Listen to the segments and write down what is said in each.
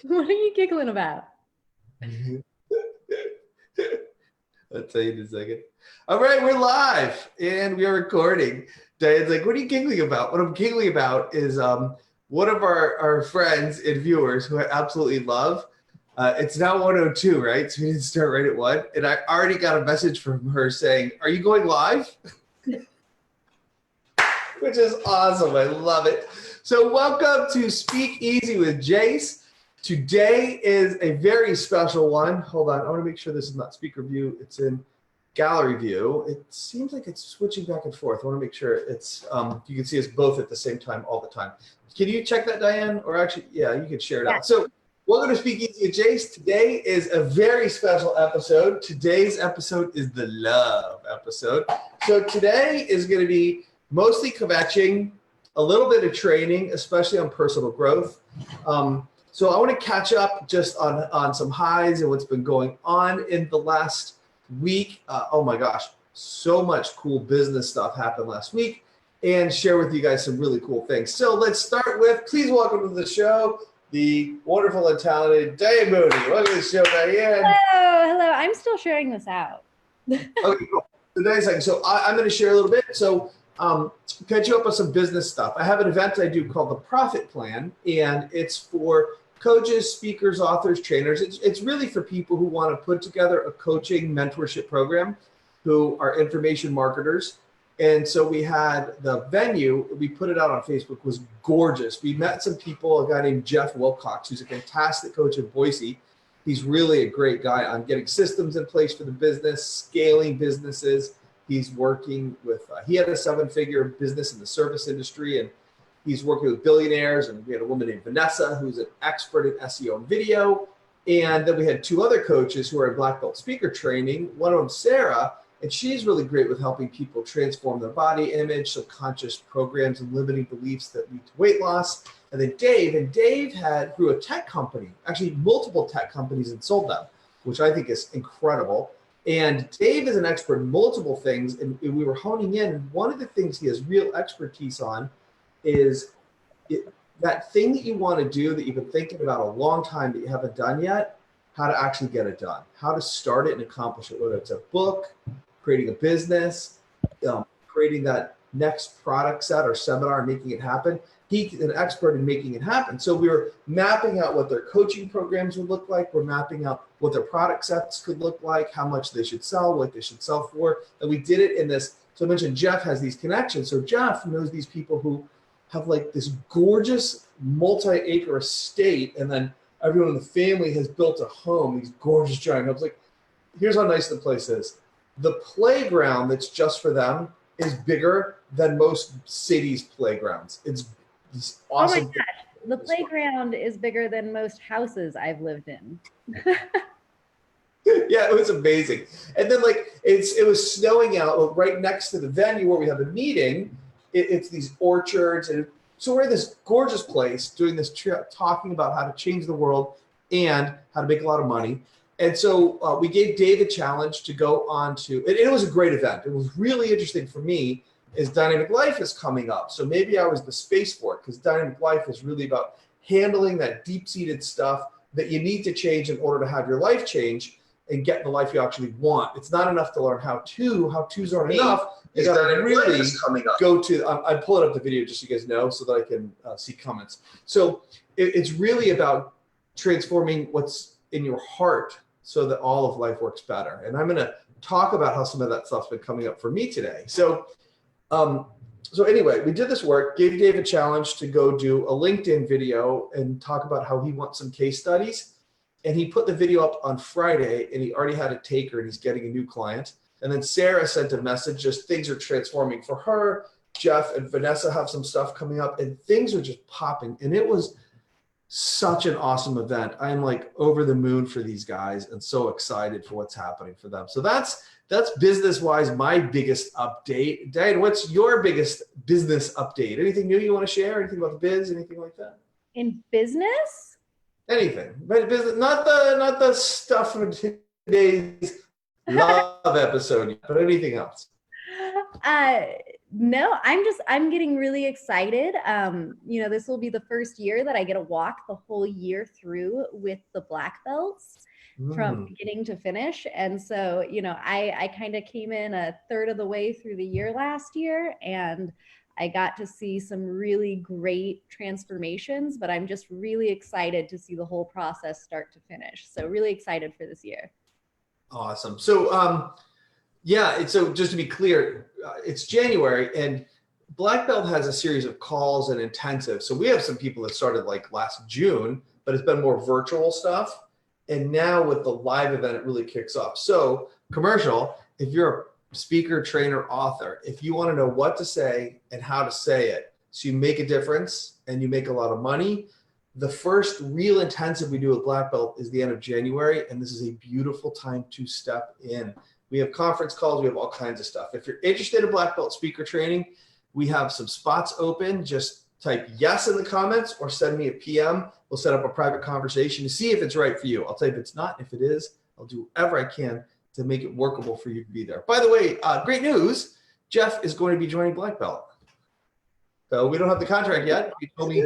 What are you giggling about? I'll tell you in a second. All right, we're live and we are recording. Diane's like, what are you giggling about? What I'm giggling about is one of our friends and viewers who I absolutely love. It's now 1:02, right? So we didn't start right at 1. And I already got a message from her saying, are you going live? Which is awesome. I love it. So welcome to Speakeasy with Jase. Today is a very special one. Hold on. I want to make sure this is not speaker view. It's in gallery view. It seems like it's switching back and forth. I want to make sure it's you can see us both at the same time all the time. Can you check that, Diane? Or actually, yeah, you can share it out. So welcome to Speakeasy with Jase. Today is a very special episode. Today's episode is the love episode. So today is going to be mostly kvetching, a little bit of training, especially on personal growth. So I want to catch up just on some highs and what's been going on in the last week. Oh my gosh, so much cool business stuff happened last week, and share with you guys some really cool things. So let's start with, please welcome to the show, the wonderful and talented Diane Mooney. Welcome to the show, Diane. Hello. I'm still sharing this out. Okay, cool. So I'm going to share a little bit. So catch you up on some business stuff. I have an event I do called the Profit Plan, and it's for coaches, speakers, authors, trainers. It's really for people who want to put together a coaching mentorship program, who are information marketers. And so we had the venue, we put it out on Facebook, was gorgeous. We met some people, a guy named Jeff Wilcox, who's a fantastic coach in Boise. He's really a great guy on getting systems in place for the business, scaling businesses. He's working with, he had a 7-figure business in the service industry, and he's working with billionaires. And we had a woman named Vanessa, who's an expert in SEO and video. And then we had 2 other coaches who are in black belt speaker training. One of them, Sarah, and she's really great with helping people transform their body image, subconscious programs, and limiting beliefs that lead to weight loss. And then Dave grew a tech company, actually multiple tech companies, and sold them, which I think is incredible. And Dave is an expert in multiple things, and we were honing in. And one of the things he has real expertise on is that thing that you want to do that you've been thinking about a long time that you haven't done yet, how to actually get it done, how to start it and accomplish it, whether it's a book, creating a business, creating that next product set or seminar and making it happen. He's an expert in making it happen. So we were mapping out what their coaching programs would look like. We're mapping out what their product sets could look like, how much they should sell, what they should sell for. And we did it in this. So I mentioned Jeff has these connections. So Jeff knows these people who have like this gorgeous multi-acre estate, and then everyone in the family has built a home, these gorgeous giant homes. Like, here's how nice the place is. The playground that's just for them is bigger than most cities' playgrounds. It's awesome. Oh my gosh, the playground is bigger than most houses I've lived in. Yeah, it was amazing. And then like it was snowing out right next to the venue where we have the meeting. It's these orchards, and so we're in this gorgeous place doing this talking about how to change the world and how to make a lot of money. And so we gave Dave a challenge to go on to, and it was a great event. It was really interesting for me, is Dynamic Life is coming up. So maybe I was the space for it, because Dynamic Life is really about handling that deep-seated stuff that you need to change in order to have your life change and get the life you actually want. It's not enough to learn how-to. How-tos aren't enough. You got to really go to, I'm pulling up the video just so you guys know so that I can see comments. So it's really about transforming what's in your heart so that all of life works better. And I'm going to talk about how some of that stuff's been coming up for me today. So anyway, we did this work, gave Dave a challenge to go do a LinkedIn video and talk about how he wants some case studies. And he put the video up on Friday, and he already had a taker, and he's getting a new client. And then Sarah sent a message, just things are transforming for her. Jeff and Vanessa have some stuff coming up, and things are just popping. And it was such an awesome event. I'm like over the moon for these guys and so excited for what's happening for them. So that's business-wise my biggest update. Diane, what's your biggest business update? Anything new you want to share? Anything about the biz? Anything like that? In business? Anything, but business, not the stuff from today's love episode, but anything else. No, I'm getting really excited. This will be the first year that I get to walk the whole year through with the black belts from beginning to finish. And so, I kind of came in a third of the way through the year last year, and I got to see some really great transformations, but I'm just really excited to see the whole process start to finish. So really excited for this year. Awesome. So, yeah, so just to be clear, it's January, and Black Belt has a series of calls and intensives. So we have some people that started like last June, but it's been more virtual stuff. And now with the live event, it really kicks off. So commercial, if you're a speaker, trainer, author, if you want to know what to say and how to say it, so you make a difference and you make a lot of money, the first real intensive we do with Black Belt is the end of January. And this is a beautiful time to step in. We have conference calls. We have all kinds of stuff. If you're interested in Black Belt speaker training, we have some spots open. Just type yes in the comments or send me a PM. We'll set up a private conversation to see if it's right for you. I'll tell you if it's not. If it is, I'll do whatever I can to make it workable for you to be there. By the way, great news. Jeff is going to be joining Black Belt. So we don't have the contract yet. He told me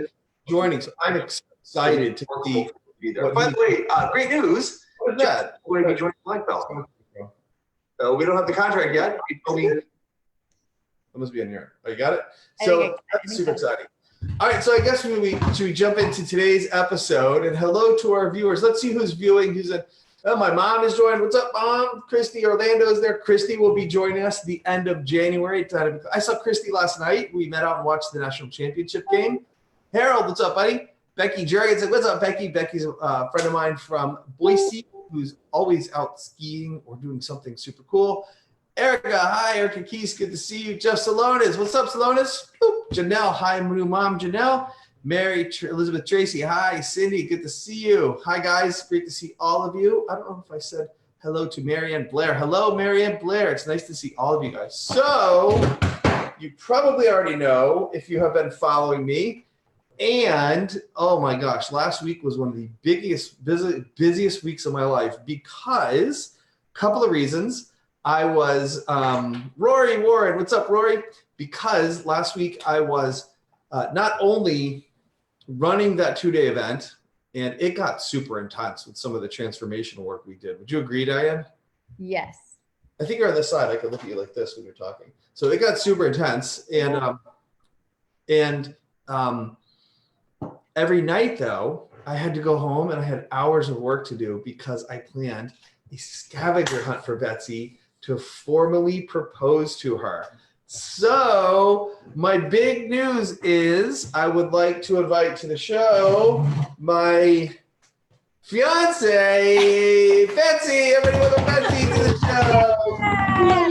joining. So I'm excited to be there. By the way, great news. Jeff is going to be joining Black Belt. We don't have the contract yet. He told me. That must be in here. Oh, you got it? So that's super exciting. All right, so I guess should we jump into today's episode? And hello to our viewers. Let's see who's viewing. My mom is joined. What's up, Mom? Christy Orlando is there. Christy will be joining us the end of January. I saw Christy last night. We met out and watched the national championship game. Harold, what's up, buddy? Becky Jerry said, what's up, Becky? Becky's a friend of mine from Boise, who's always out skiing or doing something super cool. Erica, hi. Erica Keys, good to see you. Jeff Salonis, what's up, Salonis? Boop. Janelle, hi, new mom, Janelle. Mary, Elizabeth Tracy, hi. Cindy, good to see you. Hi, guys. Great to see all of you. I don't know if I said hello to Marianne Blair. Hello, Marianne Blair. It's nice to see all of you guys. So you probably already know if you have been following me. And oh my gosh, last week was one of the busiest weeks of my life because a couple of reasons. I was Rory Warren. What's up, Rory? Because last week I was not only running that 2-day event, and it got super intense with some of the transformational work we did. Would you agree, Diane? Yes. I think you're on this side. I could look at you like this when you're talking. So it got super intense, and every night though, I had to go home and I had hours of work to do because I planned a scavenger hunt for Betsy to formally propose to her. So my big news is I would like to invite to the show my fiance, Betsy. Everybody welcome Betsy to the show.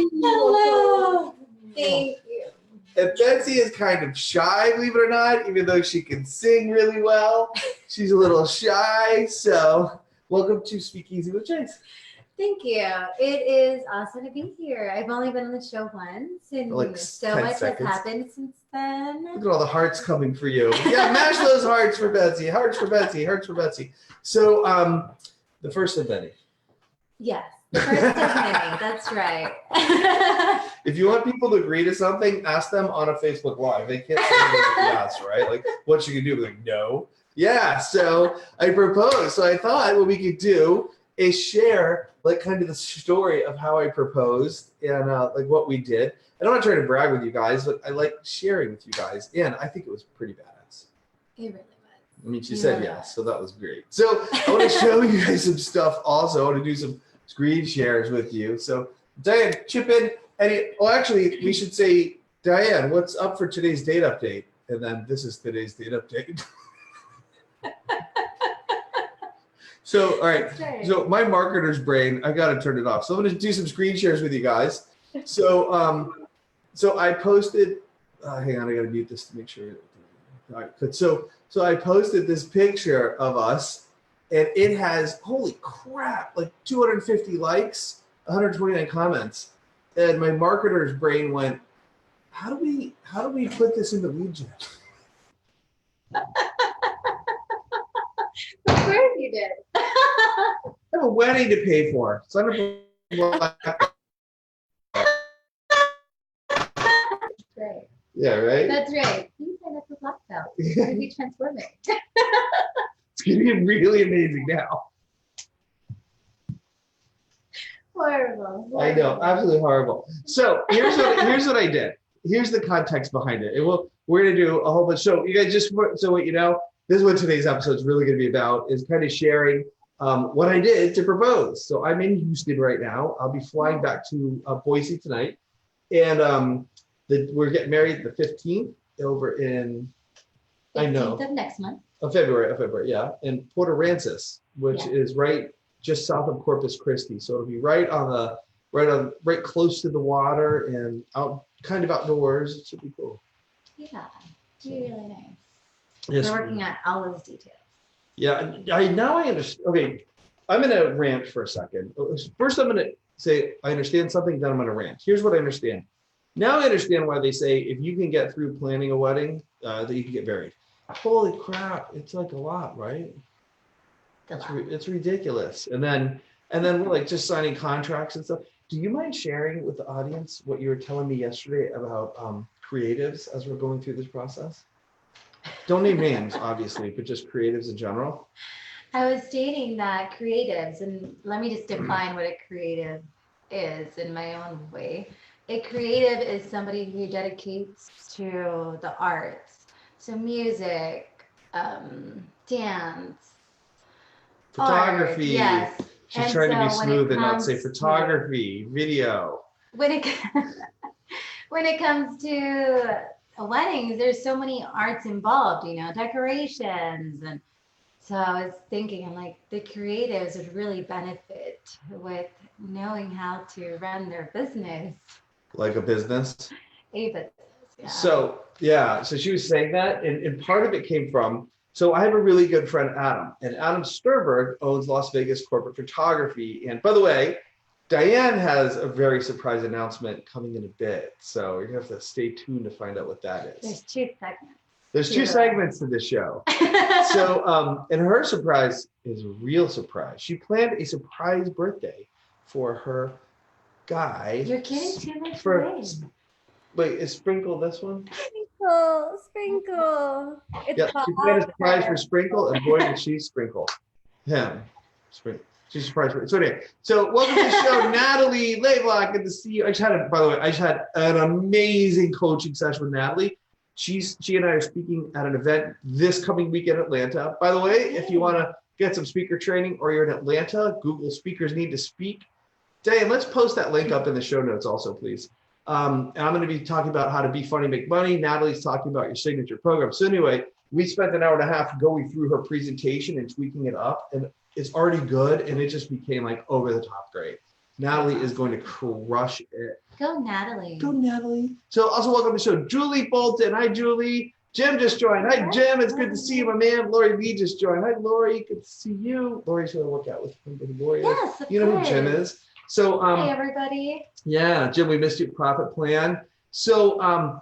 Hello. Thank you. And Betsy is kind of shy, believe it or not, even though she can sing really well. She's a little shy. So welcome to Speakeasy with Jase. Thank you. It is awesome to be here. I've only been on the show once, and Like so 10 much seconds. has happened since then. Look at all the hearts coming for you. Yeah, mash those hearts for Betsy. Hearts for Betsy. Hearts for Betsy. So the first of many. Yes, the first of many. That's right. If you want people to agree to something, ask them on a Facebook Live. They can't say yes, right? Like, what you can do? Like, no. Yeah, so I proposed. So I thought what we could do is share like kind of the story of how I proposed and like what we did. And I'm not trying to brag with you guys, but I like sharing with you guys. And I think it was pretty badass. It really was. I mean, she said yes, so that was great. So I want to show you guys some stuff also. I want to do some screen shares with you. So Diane, chip in. Actually, we should say, Diane, what's up for today's date update? And then this is today's date update. So, all right. So my marketer's brain, I got to turn it off. So I'm going to do some screen shares with you guys. So, so I posted, hang on, I got to mute this to make sure. All right, good. So I posted this picture of us and it has, holy crap, like 250 likes, 129 comments. And my marketer's brain went, how do we put this into lead gen? Of course you did. I have a wedding to pay for. So I'm Right. Yeah, right? That's right. Please sign up for Black Belt. It's going to be transforming. It's going to be really amazing now. Horrible. I know, absolutely horrible. So here's what I did. Here's the context behind it. We're gonna do a whole bunch. So you guys so what you know, this is what today's episode is really gonna be about, is kind of sharing what I did to propose. So I'm in Houston right now. I'll be flying back to Boise tonight, and we're getting married the 15th over in 15th of next month. February, yeah, in Port Aransas, which is right just south of Corpus Christi. So it'll be right close to the water and kind of outdoors. It should be cool. Yeah, really nice. Yes. We're working on all those details. Yeah, I understand. Okay, I'm gonna rant for a second. First, I'm gonna say I understand something, then I'm gonna rant. Here's what I understand. Now I understand why they say if you can get through planning a wedding, that you can get married. Holy crap, it's like a lot, right? It's ridiculous. And then we're like just signing contracts and stuff. Do you mind sharing with the audience what you were telling me yesterday about creatives as we're going through this process? Don't name names, obviously, but just creatives in general. I was stating that creatives, and let me just define what a creative is in my own way. A creative is somebody who dedicates to the arts. So music, dance, photography. Yes. She's trying to be smooth and not say photography, video. When it comes to weddings, there's so many arts involved, decorations. And so I was thinking, I'm like, the creatives would really benefit with knowing how to run their business. Like a business? A business, yeah. So she was saying that, and part of it came from, so I have a really good friend, Adam, and Adam Sturberg owns Las Vegas Corporate Photography. And by the way, Diane has a very surprise announcement coming in a bit. So you're gonna have to stay tuned to find out what that is. There's 2 segments. There's 2 segments to this show. So, and her surprise is a real surprise. She planned a surprise birthday for her guy. You're getting too much away. Wait, is Sprinkle this one? Sprinkle. Yeah, she planned a surprise for Sprinkle, and boy, did she sprinkle him. She's surprised. So welcome to the show, Natalie Laylock. Good to see you. I just had an amazing coaching session with Natalie. She and I are speaking at an event this coming week in Atlanta. By the way, if you want to get some speaker training or you're in Atlanta, Google Speakers Need to Speak. Dan, let's post that link up in the show notes also, please. And I'm going to be talking about how to be funny, make money. Natalie's talking about your signature program. So anyway, we spent an hour and a half going through her presentation and tweaking it up, and it's already good, and it just became like over the top great. Natalie is going to crush it. Go Natalie. Go Natalie. So also welcome to the show, Julie Bolton. Hi, Julie. Jim just joined. Hi, Jim. It's good to see you, my man. Lori Lee just joined. Hi, Lori. Good to see you. Lori's going to work out with Lori. Yes, of you know course. Who Jim is. So, hey, everybody. Yeah, Jim, we missed your profit plan. So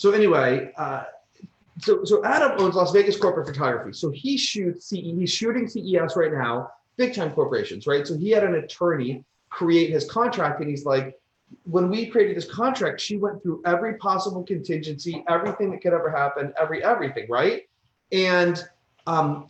anyway, so Adam owns Las Vegas Corporate Photography. So he's shooting CES right now, big time corporations, right? So he had an attorney create his contract, and he's like, when we created this contract, she went through every possible contingency, everything that could ever happen, everything, right? And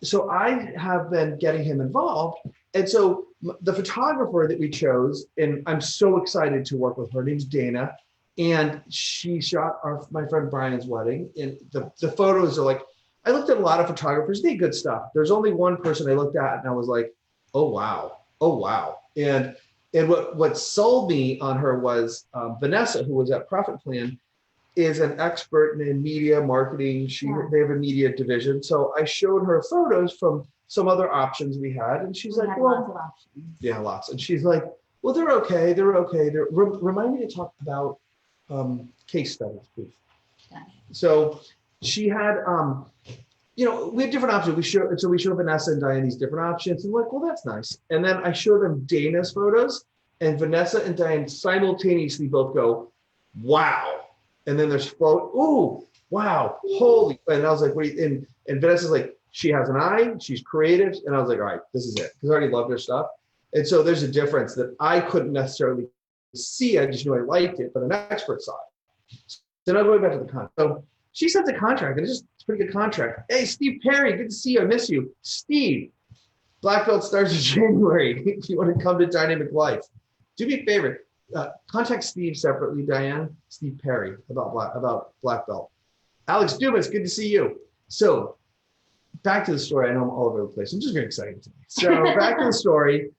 so I have been getting him involved. And so the photographer that we chose, and I'm so excited to work with her, name's Dana, and she shot my friend Brian's wedding. And the photos are like, I looked at a lot of photographers, they did good stuff. There's only one person I looked at and I was like, oh wow. And what sold me on her was Vanessa, who was at Profit Plan, is an expert in media marketing. They have a media division. So I showed her photos from some other options we had, and she's like, well, lots of options. Yeah, lots. And she's like, well, they're okay. Remind me to talk about case studies, please. Yeah. So she had, we had different options. We show Vanessa and Diane these different options, and like, well, that's nice. And then I show them Dana's photos, and Vanessa and Diane simultaneously both go, wow. And then there's ooh, wow, holy. And I was like, wait, and Vanessa's like, she has an eye, she's creative. And I was like, all right, this is it. Because I already loved her stuff. And so there's a difference that I couldn't necessarily see. I just knew I liked it, but an expert saw it. So now going back to the contract. So she sends a contract, and it's a pretty good contract. Hey, Steve Perry, good to see you. I miss you. Steve, black belt starts in January. If you want to come to Dynamic Life, do me a favor. Contact Steve separately, Diane. Steve Perry about black belt. Alex Dumas, good to see you. So back to the story. I know I'm all over the place. I'm just very excited today. So back to the story.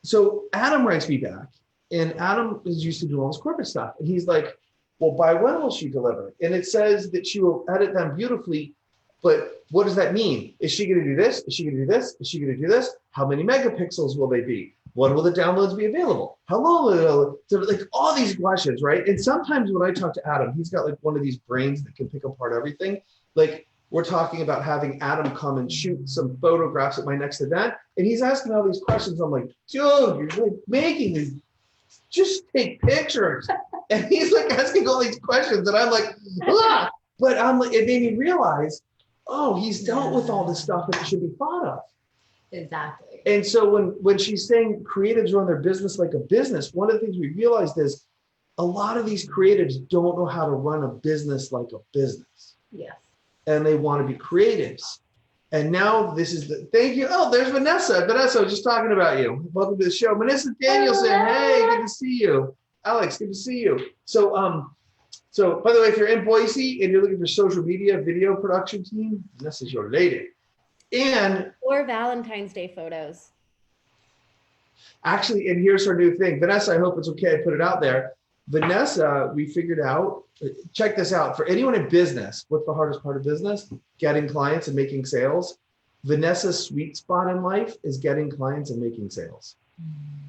So Adam writes me back, and Adam is used to doing all this corporate stuff. And he's like, well, by when will she deliver? And it says that she will edit them beautifully. But what does that mean? Is she going to do this? Is she going to do this? Is she going to do this? How many megapixels will they be? When will the downloads be available? How long will it? Like all these questions, right? And sometimes when I talk to Adam, he's got like one of these brains that can pick apart everything. Like we're talking about having Adam come and shoot some photographs at my next event. And he's asking all these questions. I'm like, dude, you're like making these, just take pictures. And he's like asking all these questions. And I'm like, ah! But I'm like, it made me realize, oh, he's dealt with all this stuff that should be thought of. Exactly. And so when she's saying creatives run their business like a business, one of the things we realized is a lot of these creatives don't know how to run a business like a business. Yes. And they want to be creatives. And now this is the, thank you. Oh, there's Vanessa. Vanessa, I was just talking about you. Welcome to the show. Vanessa Danielson, hey, good to see you. Alex, good to see you. So by the way, if you're in Boise and you're looking for social media video production team, Vanessa's your lady. Or Valentine's Day photos. Actually, and here's her new thing. Vanessa, I hope it's okay I put it out there. Vanessa, we figured out, check this out. For anyone in business, what's the hardest part of business? Getting clients and making sales. Vanessa's sweet spot in life is getting clients and making sales.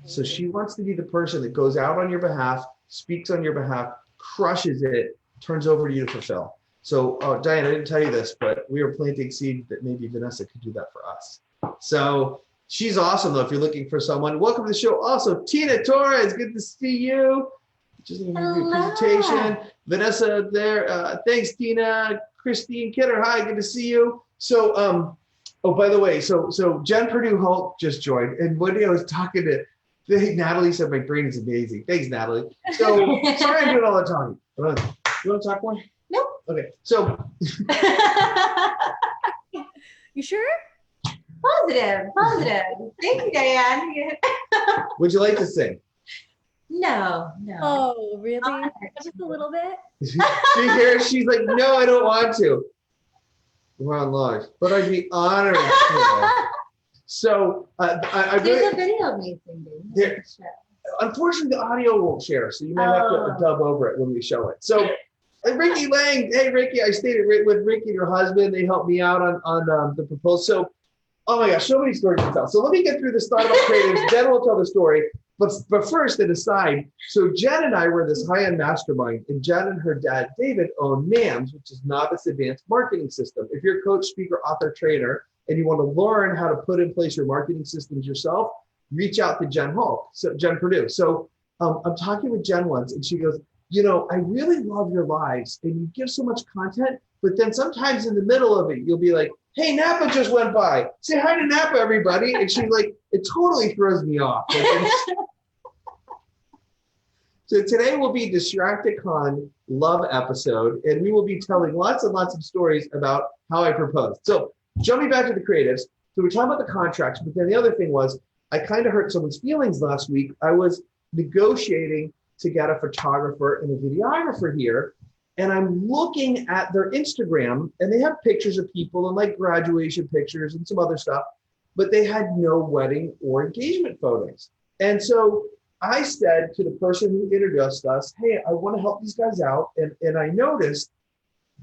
So she wants to be the person that goes out on your behalf, speaks on your behalf, crushes it, turns over to you to fulfill. So, Diane, I didn't tell you this, but we are planting seeds that maybe Vanessa could do that for us. So she's awesome, though, if you're looking for someone. Welcome to the show. Also, Tina Torres, good to see you. Just looking for your presentation. Vanessa there. Thanks, Tina. Christine Kidder, hi, good to see you. So, oh, by the way, so Jen Purdue Holt just joined. And one day I was talking to, I think Natalie said my brain is amazing. Thanks, Natalie. So, sorry I'm doing all the talking. You want to talk more? Nope. Okay, so. You sure? Positive. Thank you, Diane. Would you like to sing? No. Oh, really? Just a little bit? She hears, she's like, no, I don't want to. We're on live, but I'd be honored to. So I There's really, a video of me singing. there, unfortunately, the audio won't share, so you might have to dub over it when we show it. So Ricky Lang, hey Ricky, I stayed with Ricky and her husband. They helped me out on the proposal. So, oh my gosh, so many stories to tell. So let me get through this thought about creatives. Jen will tell the story. But first, an aside. So Jen and I were this high-end mastermind, and Jen and her dad, David, own NAMS, which is Novice Advanced Marketing System. If you're a coach, speaker, author, trainer, and you want to learn how to put in place your marketing systems yourself, reach out to Jen Purdue. So I'm talking with Jen once, and she goes, you know, I really love your lives, and you give so much content, but then sometimes in the middle of it, you'll be like, hey, Napa just went by. Say hi to Napa, everybody. And she's like, it totally throws me off. So today will be Distracticon Love episode, and we will be telling lots and lots of stories about how I proposed. So jumping back to the creatives. So we're talking about the contracts, but then the other thing was I kind of hurt someone's feelings last week. I was negotiating to get a photographer and a videographer here. And I'm looking at their Instagram, and they have pictures of people and like graduation pictures and some other stuff, but they had no wedding or engagement photos. And so I said to the person who introduced us, hey, I want to help these guys out. And I noticed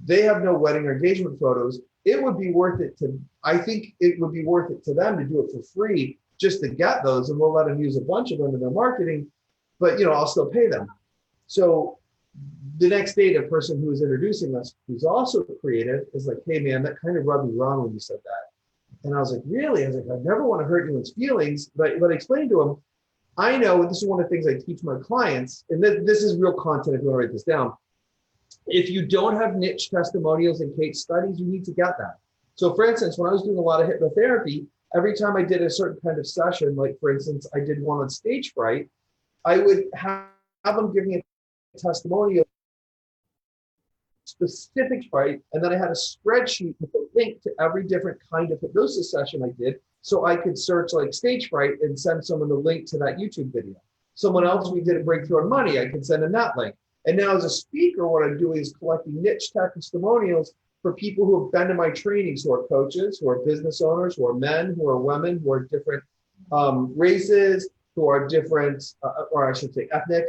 they have no wedding or engagement photos. It would be worth it I think it would be worth it to them to do it for free just to get those. And we'll let them use a bunch of them in their marketing, but you know, I'll still pay them. So the next day, the person who was introducing us, who's also creative, is like, hey man, that kind of rubbed me wrong when you said that. And I was like, really? I was like, I never want to hurt anyone's feelings. But I explained to him, I know this is one of the things I teach my clients, and this is real content if you want to write this down. If you don't have niche testimonials and case studies, you need to get that. So for instance, when I was doing a lot of hypnotherapy, every time I did a certain kind of session, like for instance, I did one on stage fright, I would have them give me a testimonial specific, right? And then I had a spreadsheet with a link to every different kind of hypnosis session I did. So I could search like stage fright and send someone the link to that YouTube video. Someone else, we did a breakthrough on money, I could send them that link. And now as a speaker, what I'm doing is collecting niche testimonials for people who have been to my trainings, who are coaches, who are business owners, who are men, who are women, who are different races, who are different, or I should say ethnic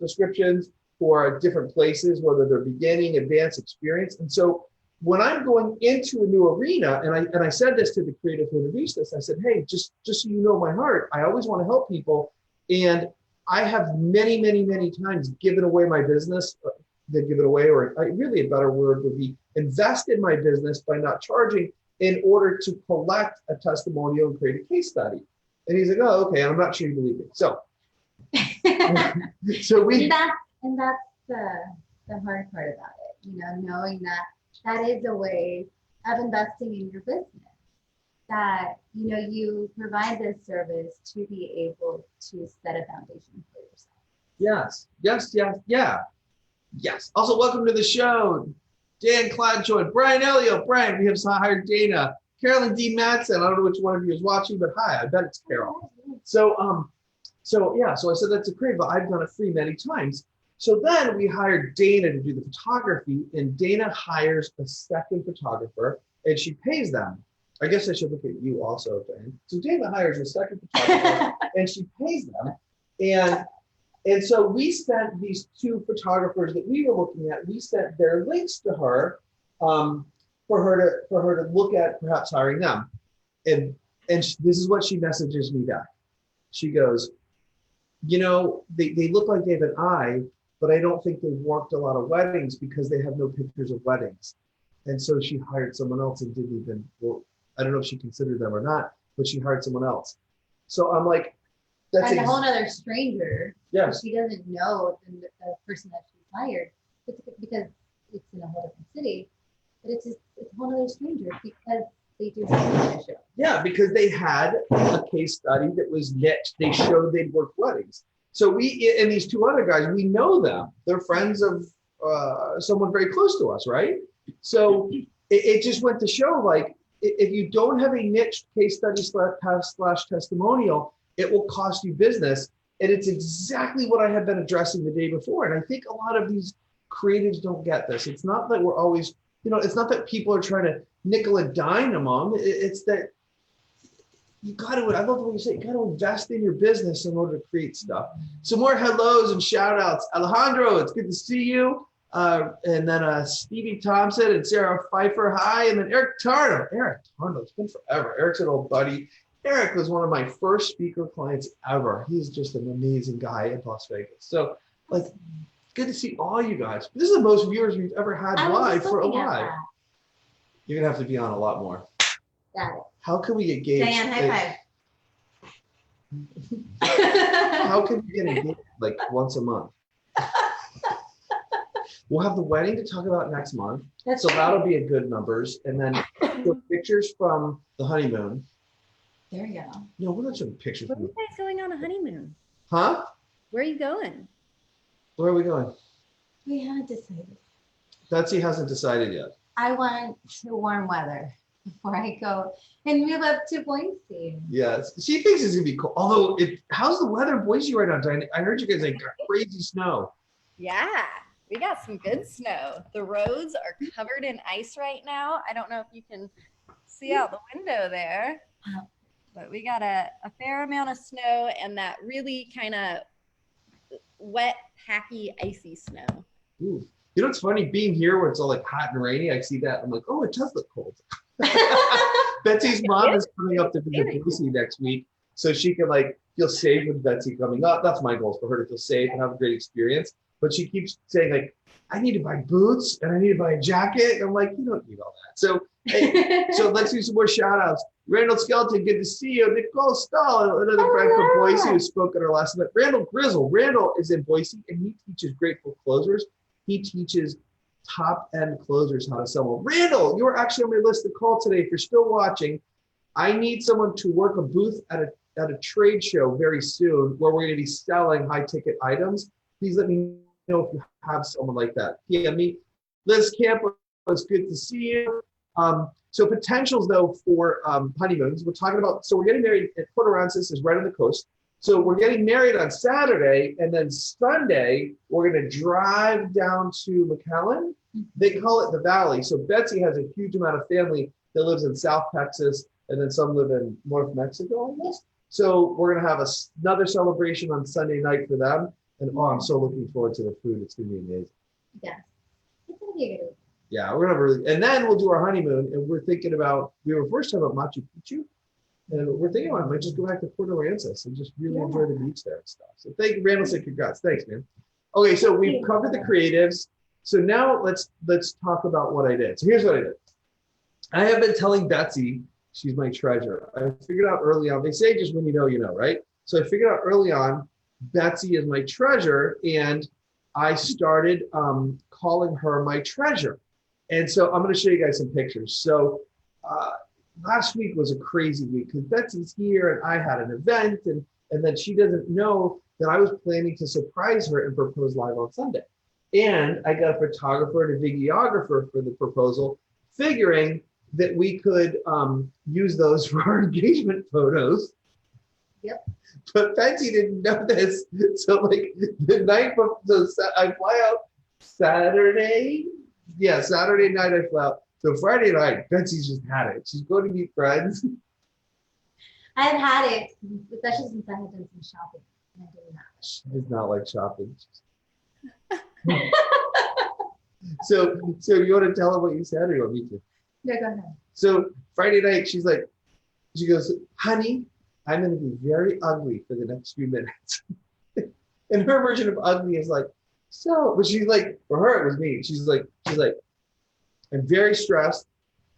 descriptions, who are at different places, whether they're beginning, advanced, experience. And so when I'm going into a new arena, and I said this to the creative who introduced this, I said, hey, just so you know my heart, I always want to help people. And I have many, many, many times given away my business, give it away, or really a better word would be invest in my business by not charging in order to collect a testimonial and create a case study. And he's like, oh, okay, I'm not sure you believe me. So, so we. And that's the hard part about it, you know, knowing that that is a way of investing in your business, that, you know, you provide this service to be able to set a foundation for yourself. Yes. Also, welcome to the show. Dan Cloud joined. Brian Elliott. Brian, we have hired Dana. Carolyn D. Matson. I don't know which one of you is watching, but hi, I bet it's Carol. So I said that's a great, but I've done it free many times. So then we hired Dana to do the photography, and Dana hires a second photographer, and she pays them. I guess I should look at you also, Dan. So Dana hires a second photographer, and she pays them. And so we sent these two photographers that we were looking at, we sent their links to her for her to look at perhaps hiring them. And this is what she messages me back. She goes, you know, they look like they have an eye, but I don't think they've worked a lot of weddings because they have no pictures of weddings. And so she hired someone else and didn't even, well, I don't know if she considered them or not, but she hired someone else. So I'm like, that's a whole other stranger. Yes. She doesn't know the person that she's hired because it's in a whole different city, but it's a whole other stranger because they do have a show. Yeah, because they had a case study that was niche. They showed they'd worked weddings. So we, and these two other guys, we know them. They're friends of someone very close to us, right? So it just went to show, like, if you don't have a niche case study slash testimonial, it will cost you business. And it's exactly what I had been addressing the day before. And I think a lot of these creatives don't get this. It's not that we're always, you know, it's not that people are trying to nickel and dime them. It's that you got to, I love the way you say, you got to invest in your business in order to create stuff. Some more hellos and shout outs. Alejandro, it's good to see you. And then Stevie Thompson and Sarah Pfeiffer, hi. And then Eric Tarno. It's been forever. Eric's an old buddy. Eric was one of my first speaker clients ever. He's just an amazing guy in Las Vegas. So, like, good to see all you guys. This is the most viewers we've ever had live for a live. You're gonna have to be on a lot more. Got it. How can we get engaged? Diane, high five. How can we get engaged like once a month? We'll have the wedding to talk about next month. So that'll be a good numbers. And then pictures from the honeymoon. There you go. No, we're not showing pictures. Where are you guys going on a honeymoon? Huh? Where are you going? Where are we going? We haven't decided. Betsy hasn't decided yet. I want the warm weather before I go and move up to Boise. Yes, she thinks it's gonna be cold. Although, how's the weather in Boise right now, Diane? I heard you guys got crazy snow. Yeah, we got some good snow. The roads are covered in ice right now. I don't know if you can see out the window there. But we got a fair amount of snow and that really kind of wet, packy, icy snow. Ooh. You know what's funny? Being here where it's all like hot and rainy, I see that. I'm like, oh, it does look cold. Betsy's mom is coming up to visit Boise next week. So she can feel safe with Betsy coming up. That's my goal, is for her to feel safe and have a great experience. But she keeps saying, like, I need to buy boots and I need to buy a jacket. And I'm like, you don't need all that. So, so let's do some more shout outs. Randall Skeleton, good to see you. Nicole Stahl, another friend from Boise who spoke at our last event. Randall Grizzle. Randall is in Boise and he teaches grateful closers. He teaches top-end closers how to sell them. Randall, you're actually on my list to call today. If you're still watching, I need someone to work a booth at a trade show very soon where we're going to be selling high-ticket items. Please let me know if you have someone like that. PM me. Liz Campo, it's good to see you. So potentials though for honeymoons, we're talking about, so we're getting married at Port Aransas is right on the coast. So we're getting married on Saturday, and then Sunday, we're going to drive down to McAllen. They call it the Valley. So Betsy has a huge amount of family that lives in South Texas, and then some live in North Mexico, I guess. So we're going to have another celebration on Sunday night for them. And oh, I'm so looking forward to the food. It's going to be amazing. Yes. It's going to be a good week. Yeah, we're going to really, and then we'll do our honeymoon, and we're thinking about, we were first talking about Machu Picchu. And we're thinking about it, might just go back to Port Aransas and just really enjoy the beach there and stuff. So thank you, Randall said congrats. Thanks, man. Okay, so we've covered the creatives. So now let's talk about what I did. So here's what I did. I have been telling Betsy, she's my treasure. I figured out early on, they say just when you know, right? So I figured out early on, Betsy is my treasure, and I started calling her my treasure. And so I'm gonna show you guys some pictures. So last week was a crazy week because Betsy's here and I had an event, and then she doesn't know that I was planning to surprise her and propose live on Sunday. And I got a photographer and a videographer for the proposal, figuring that we could use those for our engagement photos. Yep. But Betsy didn't know this. So like the night before, so I fly out Saturday. Yeah, Saturday night I fly out. So Friday night, Betsy's just had it. She's going to meet friends. I've had it, especially since I had done some shopping. And I did not. It's not like shopping. So you want to tell her what you said, or you want me to? No, go ahead. So Friday night, she goes, honey, I'm going to be very ugly for the next few minutes. And her version of ugly is like, so, but she's like, for her, it was me. She's like, I'm very stressed.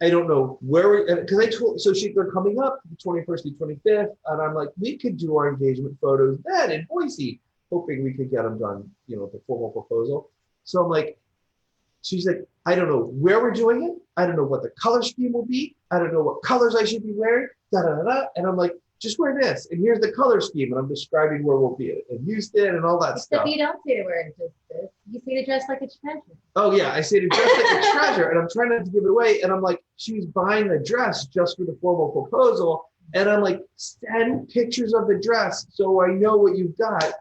I don't know where because I told, so they're coming up the 21st and 25th. And I'm like, we could do our engagement photos then in Boise, hoping we could get them done, the formal proposal. So I'm like, she's like, I don't know where we're doing it. I don't know what the color scheme will be. I don't know what colors I should be wearing. And I'm like, just wear this. And here's the color scheme. And I'm describing where we'll be in Houston and all that stuff. Except you don't say to wear just this. You say to dress like a treasure. Oh, yeah. I say to dress like a treasure. And I'm trying not to give it away. And I'm like, she was buying the dress just for the formal proposal. And I'm like, send pictures of the dress so I know what you've got.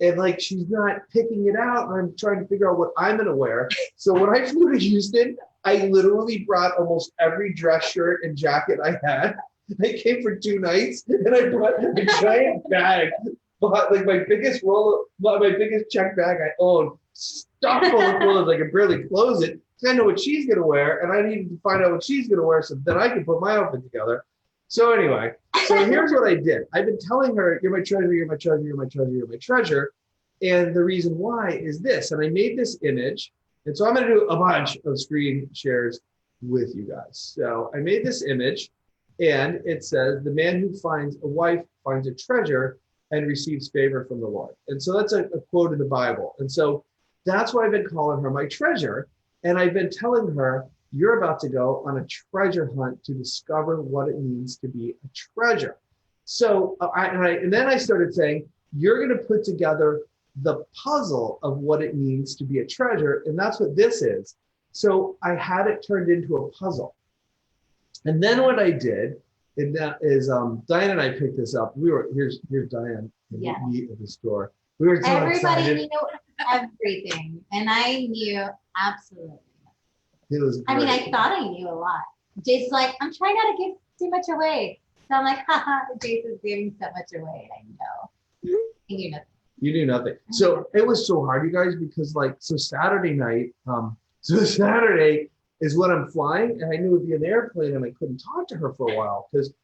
And like, she's not picking it out. And I'm trying to figure out what I'm going to wear. So when I flew to Houston, I literally brought almost every dress shirt and jacket I had. I came for 2 nights, and I brought a giant bag, like my biggest check bag I own, stuffed full of clothes. I could barely close it. I know what she's going to wear, and I needed to find out what she's going to wear so that I could put my outfit together. So anyway, here's what I did. I've been telling her, you're my treasure, you're my treasure, you're my treasure, you're my treasure. And the reason why is this, and I made this image, and so I'm going to do a bunch of screen shares with you guys. So I made this image, and it says, the man who finds a wife finds a treasure and receives favor from the Lord. And so that's a quote in the Bible. And so that's why I've been calling her my treasure. And I've been telling her, you're about to go on a treasure hunt to discover what it means to be a treasure. So, and then I started saying, you're going to put together the puzzle of what it means to be a treasure. And that's what this is. So I had it turned into a puzzle. And then what I did, and that is, Diane and I picked this up. Here's Diane in the store. We were so Everybody excited. knew everything, and I knew absolutely. It was great. I mean, I thought I knew a lot. Jase's like, I'm trying not to give too much away. So I'm like, haha, Jase is giving so much away, and I know. I knew nothing. You knew nothing. So it was so hard, you guys, because so Saturday night, Saturday is when I'm flying, and I knew it would be an airplane, and I couldn't talk to her for a while because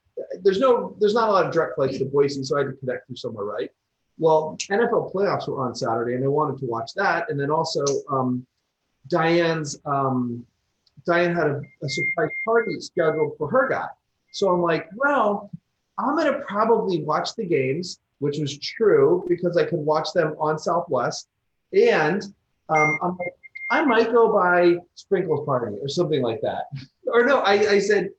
there's not a lot of direct flights to Boise, so I had to connect through somewhere, right? Well, NFL playoffs were on Saturday, and I wanted to watch that, and then also Diane had a surprise party scheduled for her guy. So I'm like, well, I'm going to probably watch the games, which was true because I could watch them on Southwest, and I'm like, I might go by Sprinkle's party or something like that. Or no, I said,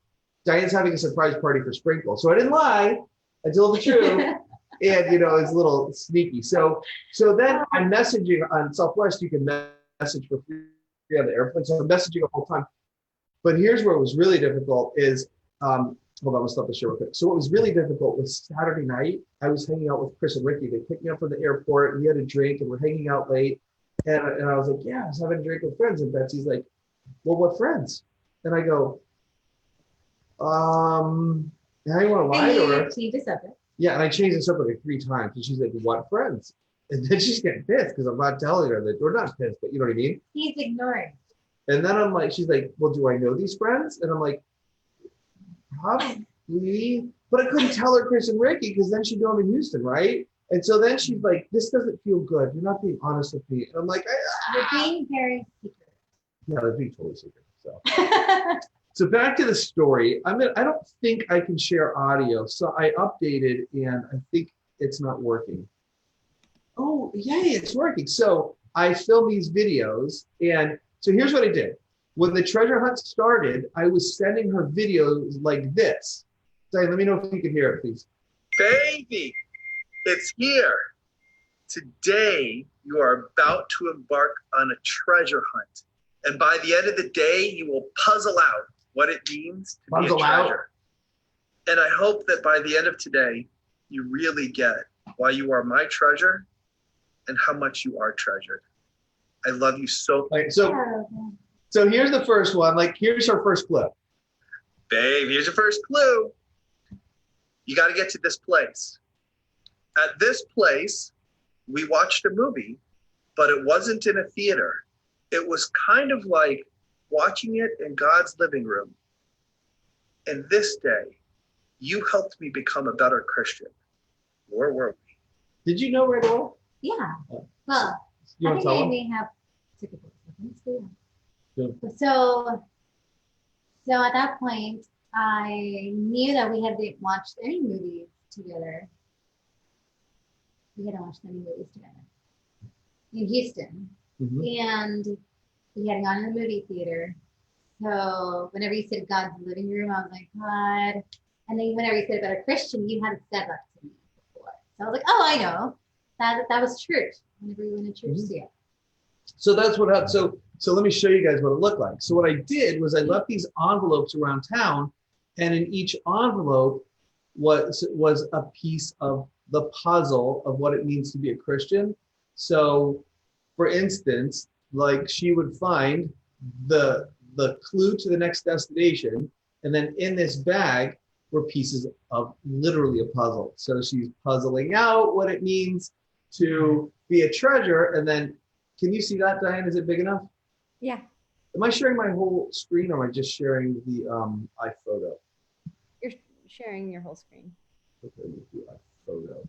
Diane's having a surprise party for Sprinkle. So I didn't lie. I told the truth. And, it's a little sneaky. So then I'm messaging on Southwest. You can message for free the airplane. So I'm messaging the whole time. But here's where it was really difficult is, hold on, I'll stop the show real quick. So what was really difficult was Saturday night, I was hanging out with Chris and Ricky. They picked me up from the airport and we had a drink and we're hanging out late. And I was like, yeah, I was having a drink with friends. And Betsy's like, well, what friends? And I go, now you want to lie to her? Change the subject. Yeah, and I changed the subject like 3 times. And she's like, what friends? And then she's getting pissed because I'm not telling her that, we're not pissed, but you know what I mean? He's ignoring. And then I'm like, she's like, well, do I know these friends? And I'm like, probably, but I couldn't tell her Chris and Ricky because then she'd know I'm in Houston, right? And so then she's like, this doesn't feel good. You're not being honest with me. And I'm like, You're being very secret. yeah, they're being totally secret. So. So back to the story. I don't think I can share audio. So I updated and I think it's not working. Oh, yay, it's working. So I filmed these videos. And so here's what I did. When the treasure hunt started, I was sending her videos like this. Say, let me know if you can hear it, please. Baby, it's here. Today, you are about to embark on a treasure hunt. And by the end of the day, you will puzzle out what it means to be a treasure. And I hope that by the end of today, you really get why you are my treasure and how much you are treasured. I love you so much. So here's the first one. Like, here's our first clip. Babe, here's your first clue. You got to get to this place. At this place, we watched a movie, but it wasn't in a theater. It was kind of like watching it in God's living room. And this day, you helped me become a better Christian. Where were we? Did you know right away? Yeah. Well, You I want to think tell I them? may have took a look. Yeah. So at that point, I knew that we hadn't watched any movies together. We hadn't watched any movies together in Houston. Mm-hmm. And we hadn't gone to the movie theater. So whenever you said God's living room, I was like, God. And then whenever you said about a Christian, you hadn't said that to me before. So I was like, oh, I know. That was church. Whenever we went to church together. So that's what happened. So let me show you guys what it looked like. So what I did was I left these envelopes around town, and in each envelope was a piece of the puzzle of what it means to be a Christian. So for instance, like she would find the clue to the next destination, and then in this bag were pieces of literally a puzzle. So she's puzzling out what it means to be a treasure. And then, can you see that, Diane? Is it big enough? Yeah. Am I sharing my whole screen, or am I just sharing the iPhoto? You're sharing your whole screen. Okay, let me do iPhoto.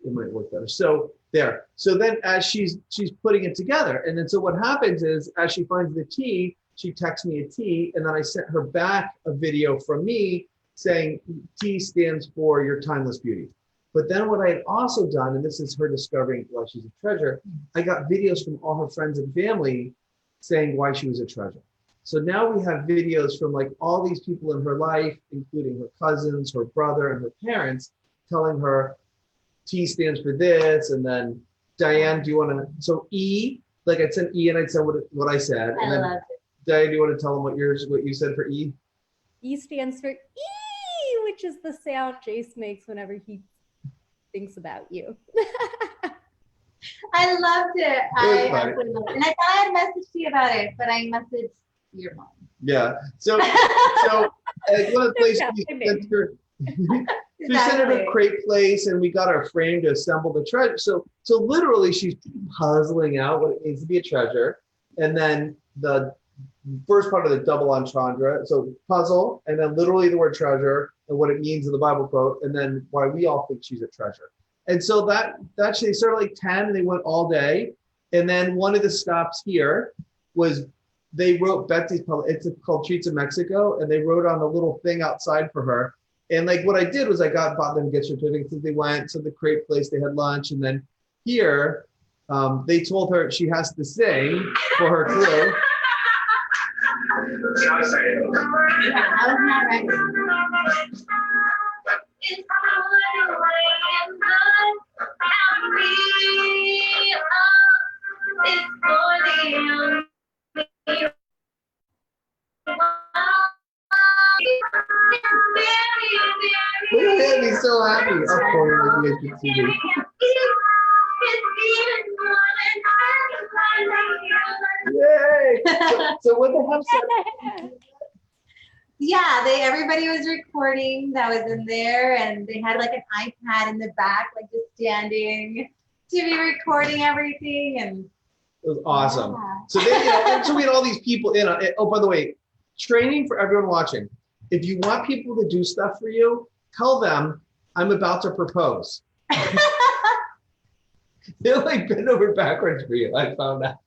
It might work better. So there. So then as she's putting it together, and then so what happens is as she finds the T, she texts me a T, and then I sent her back a video from me saying T stands for your timeless beauty. But then what I had also done, and this is her discovering why she's a treasure, I got videos from all her friends and family saying why she was a treasure. So now we have videos from like all these people in her life, including her cousins, her brother, and her parents, telling her T stands for this. And then Diane, do you want to, so E, like I'd send E and I'd send what I said. And then loved it. Diane, do you want to tell them what you said for E? E stands for E, which is the sound Jase makes whenever he thinks about you. I loved it. I funny. absolutely loved it. And I thought I had messaged you about it, but I messaged your mom. Yeah. So one of the places we sent her, we sent her to a Crate Place, and we got our frame to assemble the treasure. So literally, she's puzzling out what it means to be a treasure, and then the first part of the double entendre. So puzzle, and then literally the word treasure and what it means in the Bible quote, and then why we all think she's a treasure. And so that they started like 10, and they went all day. And then one of the stops here was they wrote Betsy's public. It's called Treats of Mexico, and they wrote on the little thing outside for her. And like what I did was I bought them gift certificates as they went to the Crate Place. They had lunch, and then here they told her she has to sing for her clue. Yeah, I was not ready. Look at him, he's so happy. Of course, looking at the TV. Yay! So what the hell? Yeah, everybody was recording that was in there, and they had like an iPad in the back, like just standing to be recording everything, and it was awesome. Yeah. So then, so we had all these people in. Oh, by the way, training for everyone watching. If you want people to do stuff for you, tell them I'm about to propose. They'll like bend over backwards for you. I found out.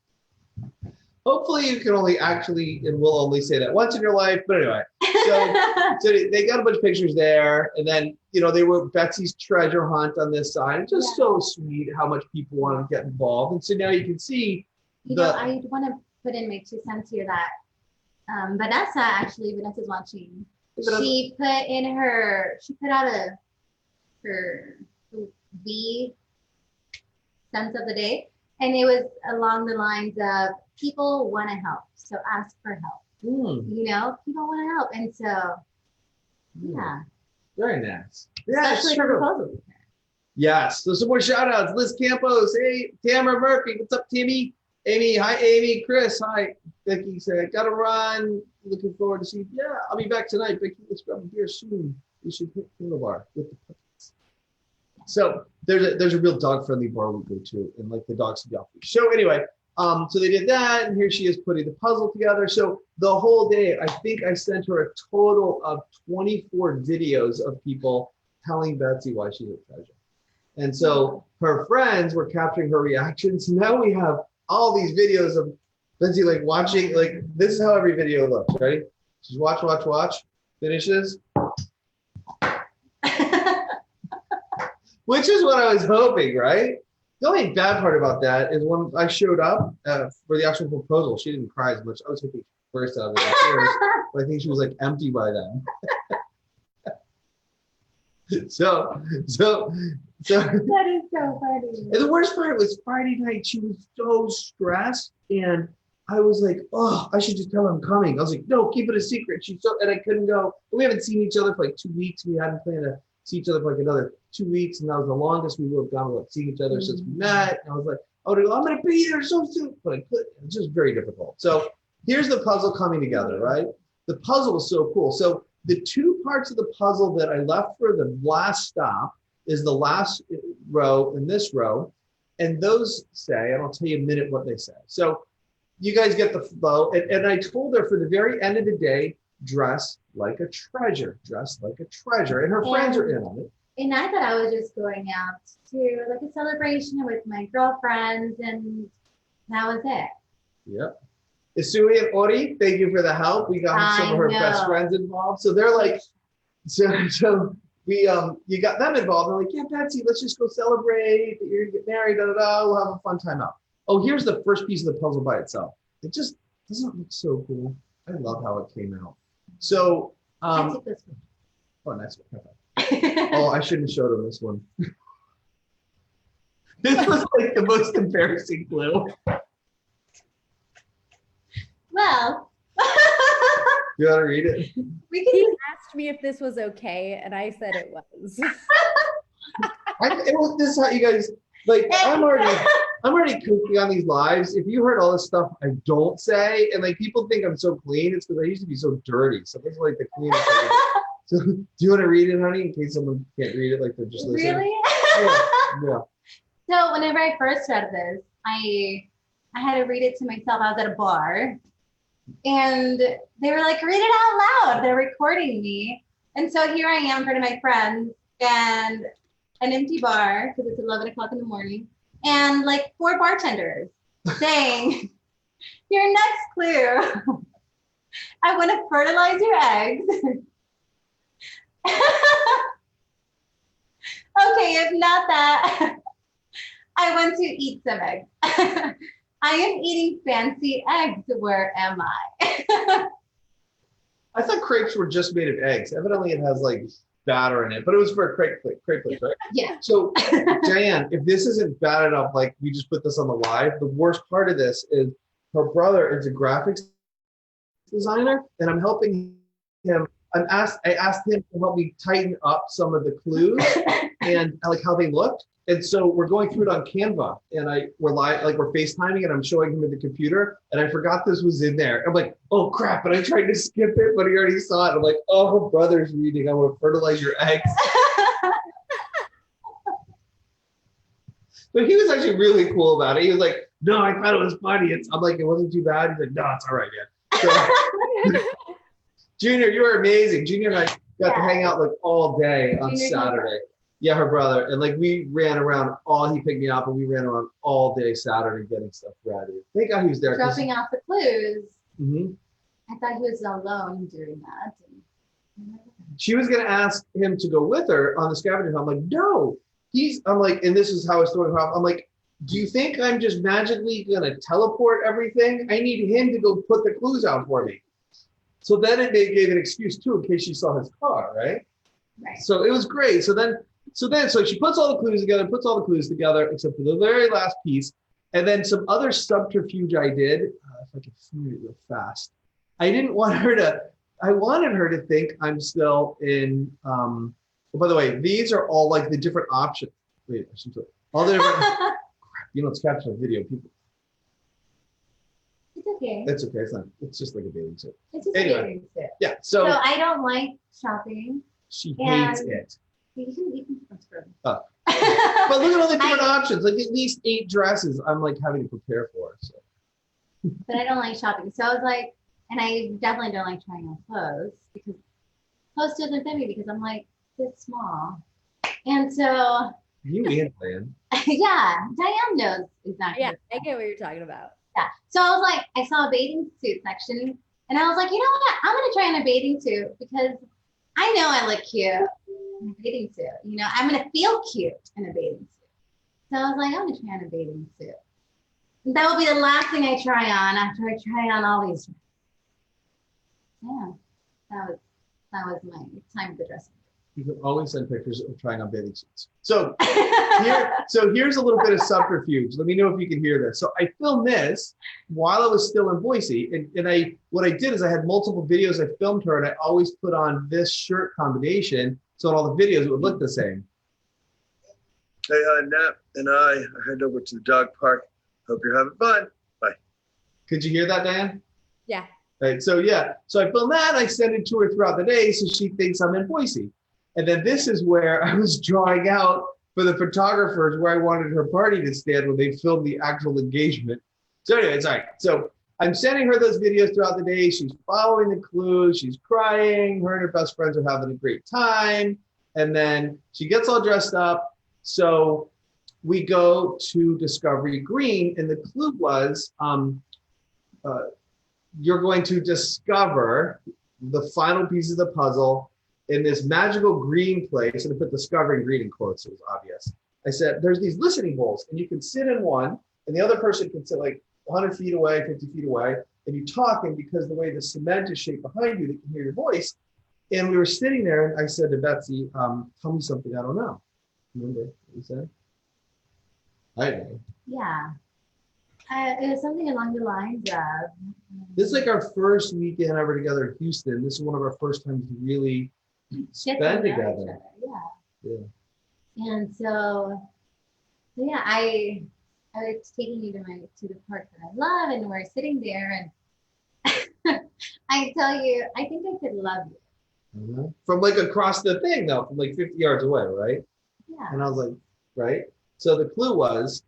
Hopefully you can only actually, and we'll only say that once in your life. But anyway, so they got a bunch of pictures there, and then they were Betsy's treasure hunt on this side. It's just so sweet how much people want to get involved, and so now you can see. I want to put in my 2 cents here that Vanessa's watching. She put out her V sense of the day, and it was along the lines of people want to help, so ask for help. People want to help, and so yeah, very nice. Yeah, especially for proposals. Yes. So some more shout outs. Liz Campos, hey, Tamara Murphy, what's up, Timmy? Amy, hi, Amy. Chris, hi. Becky said, gotta run. Looking forward to see. Yeah, I'll be back tonight. Becky, let's grab a beer soon. We should hit the bar with the puppets. So there's a real dog friendly bar we go to, and like the dogs to be off the show. Anyway, so they did that, and here she is putting the puzzle together. So the whole day, I think I sent her a total of 24 videos of people telling Betsy why she's a treasure. And so her friends were capturing her reactions. Now we have all these videos of Betsy like watching, like this is how every video looks, right? She's watch, finishes. Which is what I was hoping, right? The only bad part about that is when I showed up for the actual proposal, she didn't cry as much. I was hoping she burst out of her tears, but I think she was like empty by then. So that is so funny. And the worst part was Friday night. She was so stressed, and I was like, "Oh, I should just tell her I'm coming." I was like, "No, keep it a secret." And I couldn't go. We haven't seen each other for like 2 weeks. We hadn't planned to see each other for like another 2 weeks, and that was the longest we would have gone without seeing each other since we met. And I was like, "Oh, I'm gonna be there so soon," but I couldn't. It was just very difficult. So here's the puzzle coming together, right? The puzzle is so cool. So the 2 parts of the puzzle that I left for the last stop is the last row and this row. And those say, and I'll tell you in a minute what they say. So you guys get the flow. And I told her for the very end of the day, dress like a treasure, And her friends are in on it. And I thought I was just going out to like a celebration with my girlfriends, and that was it. Yep. Isui and Ori, thank you for the help. We got some of her best friends involved. So they're like, so we you got them involved. They're like, yeah, Betsy, let's just go celebrate that you're gonna get married, we'll have a fun time out. Oh, here's the first piece of the puzzle by itself. It just doesn't look so cool. I love how it came out. So oh, nice one. Oh, I shouldn't have showed them this one. This was like the most embarrassing clue. Well, you want to read it? He asked me if this was okay, and I said it was. This is how you guys like. I'm already kooky on these lives. If you heard all this stuff I don't say, and like people think I'm so clean, it's because I used to be so dirty. So this is like the cleanest. So do you want to read it, honey, in case someone can't read it, like they're just listening? Really? Yeah. So whenever I first read this, I had to read it to myself. I was at a bar, and they were like, read it out loud. They're recording me. And so here I am in front of my friends and an empty bar because it's 11 o'clock in the morning, and like 4 bartenders saying, your next clue, I want to fertilize your eggs. Okay, if not that, I want to eat some eggs. I am eating fancy eggs. Where am I? I thought crepes were just made of eggs. Evidently, it has like batter in it, but it was for a crepe flakes, right? Yeah. So, Diane, if this isn't bad enough, like we just put this on the live, the worst part of this is her brother is a graphics designer, and I'm helping him I asked him to help me tighten up some of the clues and like how they looked. And so we're going through it on Canva, and we're FaceTiming, and I'm showing him at the computer, and I forgot this was in there. I'm like, oh crap! And I tried to skip it, but he already saw it. I'm like, oh, brother's reading. I want to fertilize your eggs. But he was actually really cool about it. He was like, no, I thought it was funny. I'm like, it wasn't too bad. He's like, no, it's all right, man. So, Junior, you were amazing. Junior and I got to hang out like all day on Saturday. Yeah, her brother. And like we ran around he picked me up and we ran around all day Saturday getting stuff ready. Thank God he was there. Dropping off the clues. Mm-hmm. I thought he was alone doing that. She was going to ask him to go with her on the scavenger hunt. I'm like, no. I'm like, and this is how I was throwing her off. I'm like, do you think I'm just magically going to teleport everything? I need him to go put the clues out for me. So then it gave an excuse too, in case she saw his car, right? Right. So it was great. So she puts all the clues together, except for the very last piece. And then some other subterfuge I did, if I can find it real fast. I wanted her to think I'm still in, by the way, these are all like the different options. Wait, I should say, all the different, it's capturing video, people. It's okay. It's okay, it's just like a bathing suit. It's just a bathing suit. Yeah, so I don't like shopping. She hates it. You can transfer. Oh. But look at all the different options, like at least 8 dresses I'm like having to prepare for. So. But I don't like shopping. So I was like, and I definitely don't like trying on clothes because clothes doesn't fit me because I'm like this small. And so you and Diane. Yeah, Diane knows exactly. Yeah, I get what you're talking about. Yeah. So I was like, I saw a bathing suit section and I was like, you know what? I'm gonna try on a bathing suit because I know I look cute in a bathing suit. I'm gonna feel cute in a bathing suit. So I was like, I'm gonna try on a bathing suit. That will be the last thing I try on after I try on all these. Yeah, that was my time at the dressing room. You can always send pictures of trying on bathing suits. So here's a little bit of subterfuge. Let me know if you can hear this. So I filmed this while I was still in Boise, and what I did is I had multiple videos. I filmed her, and I always put on this shirt combination, so in all the videos it would look the same. Hey, Nap and I head over to the dog park. Hope you're having fun. Bye. Could you hear that, Dan? Yeah. Right. So I filmed that. And I send it to her throughout the day, so she thinks I'm in Boise. And then this is where I was drawing out for the photographers where I wanted her party to stand when they filmed the actual engagement. So anyways, all right. So I'm sending her those videos throughout the day. She's following the clues. She's crying. Her and her best friends are having a great time. And then she gets all dressed up. So we go to Discovery Green, and the clue was you're going to discover the final piece of the puzzle in this magical green place. And I put Discovery Green in quotes, so it was obvious. I said, there's these listening bowls, and you can sit in one, and the other person can sit like 100 feet away, 50 feet away, and you talk, and because the way the cement is shaped behind you, they can hear your voice. And we were sitting there, and I said to Betsy, tell me something I don't know. Remember what you said? I know. Yeah. It was something along the lines of. This is like our first weekend ever together in Houston. This is one of our first times to really spend together. Yeah. And so yeah, I was taking you to the park that I love, and we're sitting there, and I tell you, I think I could love you. Mm-hmm. From like across the thing though, from like 50 yards away, right? Yeah. And I was like, right? So the clue was,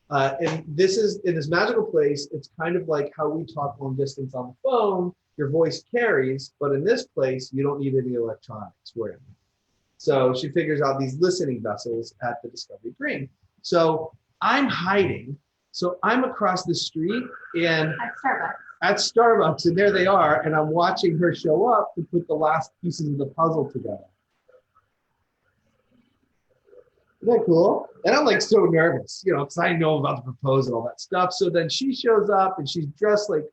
and this is in this magical place, it's kind of like how we talk long distance on the phone, your voice carries, but in this place, you don't need any electronics. We're in. So she figures out these listening vessels at the Discovery Green. So I'm hiding. So I'm across the street and at Starbucks, and there they are, and I'm watching her show up to put the last pieces of the puzzle together. Isn't that cool? And I'm like so nervous, because I know about the proposal and all that stuff. So then she shows up and she's dressed like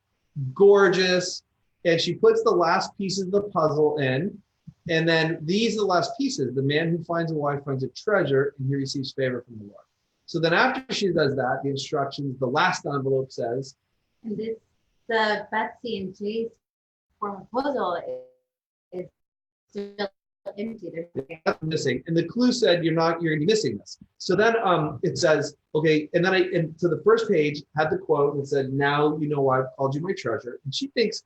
gorgeous, and she puts the last pieces of the puzzle in. And then these are the last pieces. The man who finds a wife finds a treasure, and he receives favor from the Lord. So then after she does that, the instructions, the last envelope says, and the Betsy and Jase form proposal is still empty. Missing, and the clue said you're gonna be missing this. So then it says, okay, and then to the first page had the quote and it said, now you know why I've called you my treasure. And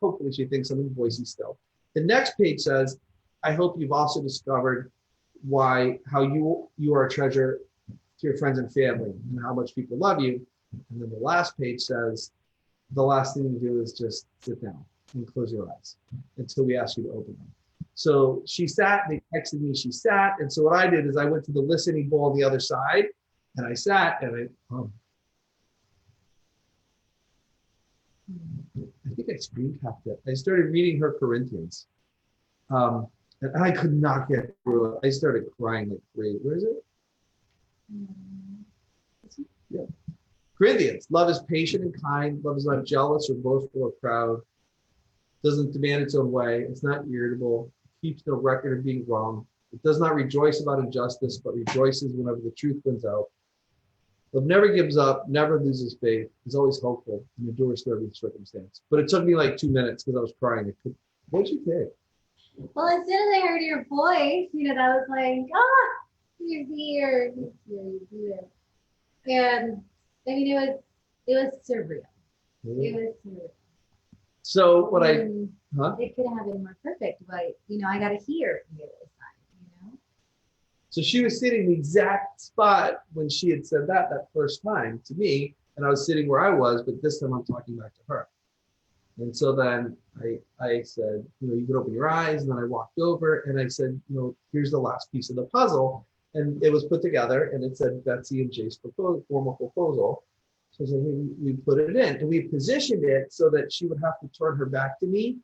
hopefully she thinks I'm in Boise still. The next page says, I hope you've also discovered how you are a treasure to your friends and family and how much people love you. And then the last page says, the last thing to do is just sit down and close your eyes until we ask you to open them. So she sat, they texted me, she sat. And so what I did is I went to the listening bowl on the other side and I sat and I think I screen capped it. I started reading her Corinthians. And I could not get through it. I started crying like crazy. Where is it? Yeah. Corinthians. Love is patient and kind. Love is not jealous or boastful or proud. Doesn't demand its own way. It's not irritable. Keeps no record of being wrong. It does not rejoice about injustice, but rejoices whenever the truth wins out. Love never gives up, never loses faith, is always hopeful, and endures through every circumstance. But it took me like 2 minutes because I was crying. What'd you think? Well, as soon as I heard your voice, that was like, you're here, you're here. And I mean, it was surreal. Mm-hmm. It was surreal. So what it couldn't have been more perfect, but I got to hear the other side. So she was sitting in the exact spot when she had said that first time to me, and I was sitting where I was, but this time I'm talking back to her. And so then I said, you can open your eyes. And then I walked over and I said, here's the last piece of the puzzle. And it was put together and it said Betsy and Jase formal proposal. So I said, we put it in and we positioned it so that she would have to turn her back to me.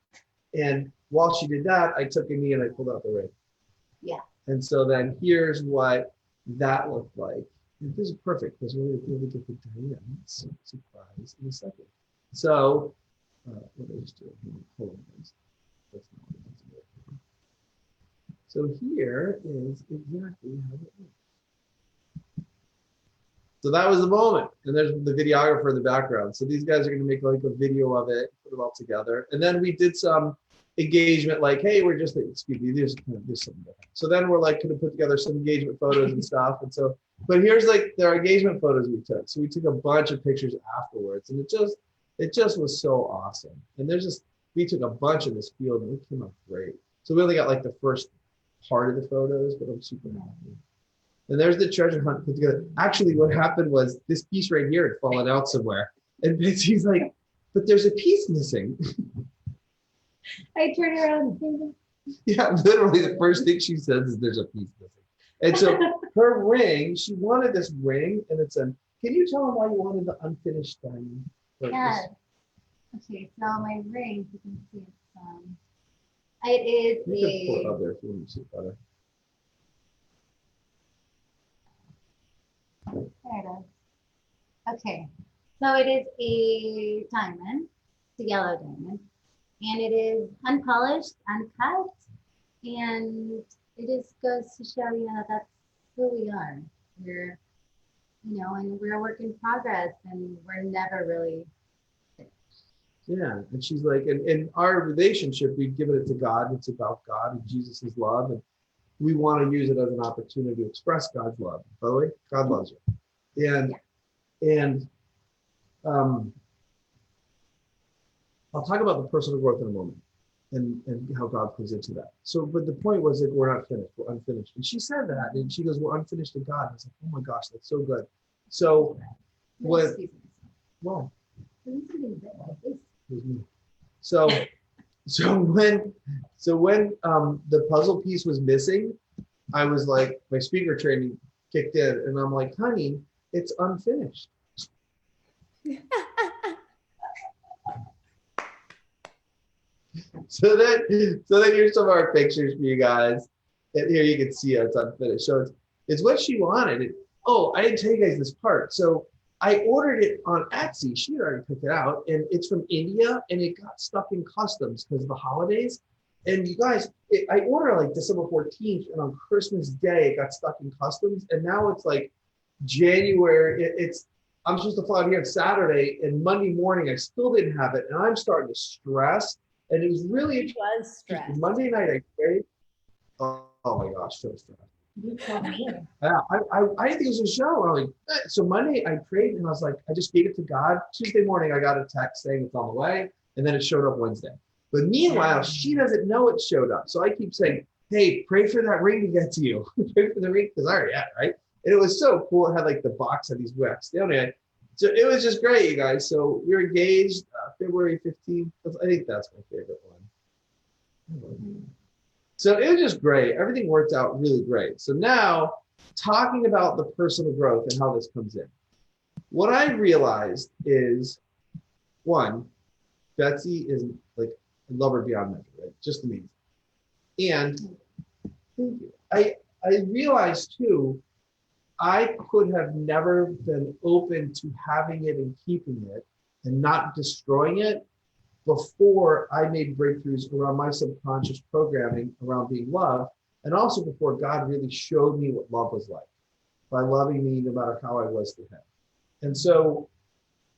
And while she did that, I took a knee and I pulled out the ring. Yeah. And so then here's what that looked like. And this is perfect because we're going to get the Diane's surprise in a second. So, what did I just do? Hold on, guys. That's not what it is. So here is exactly how it looks. So that was the moment. And there's the videographer in the background. So these guys are going to make like a video of it, put it all together. And then we did some engagement, like, hey, we're just, excuse me, there's something different. So then we're like going to put together some engagement photos and stuff. And so, but here's like their engagement photos we took. So we took a bunch of pictures afterwards. And it just was so awesome. And we took a bunch in this field and it came out great. So we only got like the first part of the photos, but I'm super happy. And there's the treasure hunt put together. Actually, what happened was this piece right here had fallen out somewhere. And Betsy's like, but there's a piece missing. I turned around. Yeah, literally the first thing she says is there's a piece missing. And so her ring, she wanted this ring, and it's can you tell them why you wanted the unfinished diamond? Yes. Okay, so my ring, you can see it is you can pull it up there if you want to see it better. There it is. Okay, so it is a diamond, it's a yellow diamond, and it is unpolished, uncut, and it just goes to show, that that's who we are. We're, and we're a work in progress, and we're never really. Yeah, and she's like, in our relationship, we've given it to God. It's about God and Jesus' love, and we want to use it as an opportunity to express God's love. By the way, God loves you. And I'll talk about the personal growth in a moment and how God plays into that. So, but the point was that we're not finished, we're unfinished. And she said that, and she goes, we're unfinished in God. And I was like, oh my gosh, that's so good. So, well, so when the puzzle piece was missing, I was like, my speaker training kicked in, and I'm like, honey, it's unfinished. So then here's some of our pictures for you guys. And here you can see it's unfinished. So it's what she wanted. I didn't tell you guys this part. So I ordered it on Etsy. She had already picked it out, and it's from India, and it got stuck in customs because of the holidays. And you guys, I ordered like December 14th, and on Christmas Day, it got stuck in customs. And now it's like January. I'm supposed to fly out here on Saturday, and Monday morning, I still didn't have it. And I'm starting to stress. And it was really stressed. Monday night, I prayed. Oh my gosh, so stressed. You told me. Yeah, I didn't think it was a show. I'm like, so Monday I prayed and I was like, I just gave it to God. Tuesday morning I got a text saying it's on the way, and then it showed up Wednesday. But meanwhile, she doesn't know it showed up. So I keep saying, hey, pray for that ring to get to you. Pray for the ring, because I already had it, right? And it was so cool. It had like the box of these wax. Anyway, so it was just great, you guys. So we were engaged February 15th. I think that's my favorite one. So it was just great. Everything worked out really great. So now, talking about the personal growth and how this comes in. What I realized is, one, Betsy is like, I love her beyond measure, right? Just amazing. And thank you. I realized too, I could have never been open to having it and keeping it and not destroying it before I made breakthroughs around my subconscious programming around being loved, and also before God really showed me what love was like by loving me no matter how I was to him. And so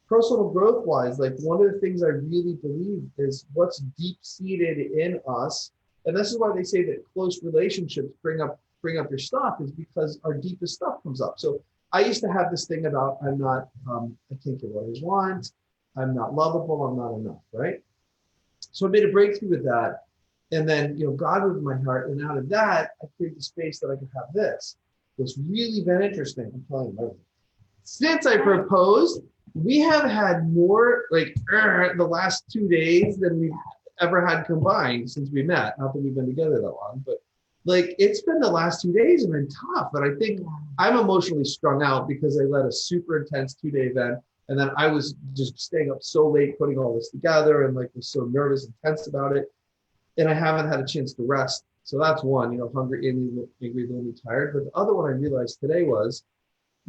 personal growth wise, like one of the things I really believe is what's deep seated in us. And this is why they say that close relationships bring up your stuff, is because our deepest stuff comes up. So I used to have this thing about I'm not, I can't get what I want. I'm not lovable. I'm not enough, right? So I made a breakthrough with that. And then, God moved my heart. And out of that, I created the space that I could have this. What's really been interesting, I'm telling you, since I proposed, we have had more the last 2 days than we've ever had combined since we met. Not that we've been together that long, but it's been the last 2 days have been tough. But I think I'm emotionally strung out because I led a super intense 2-day event. And then I was just staying up so late, putting all this together, and was so nervous and tense about it. And I haven't had a chance to rest. So that's one, hungry, angry, lonely, tired. But the other one I realized today was,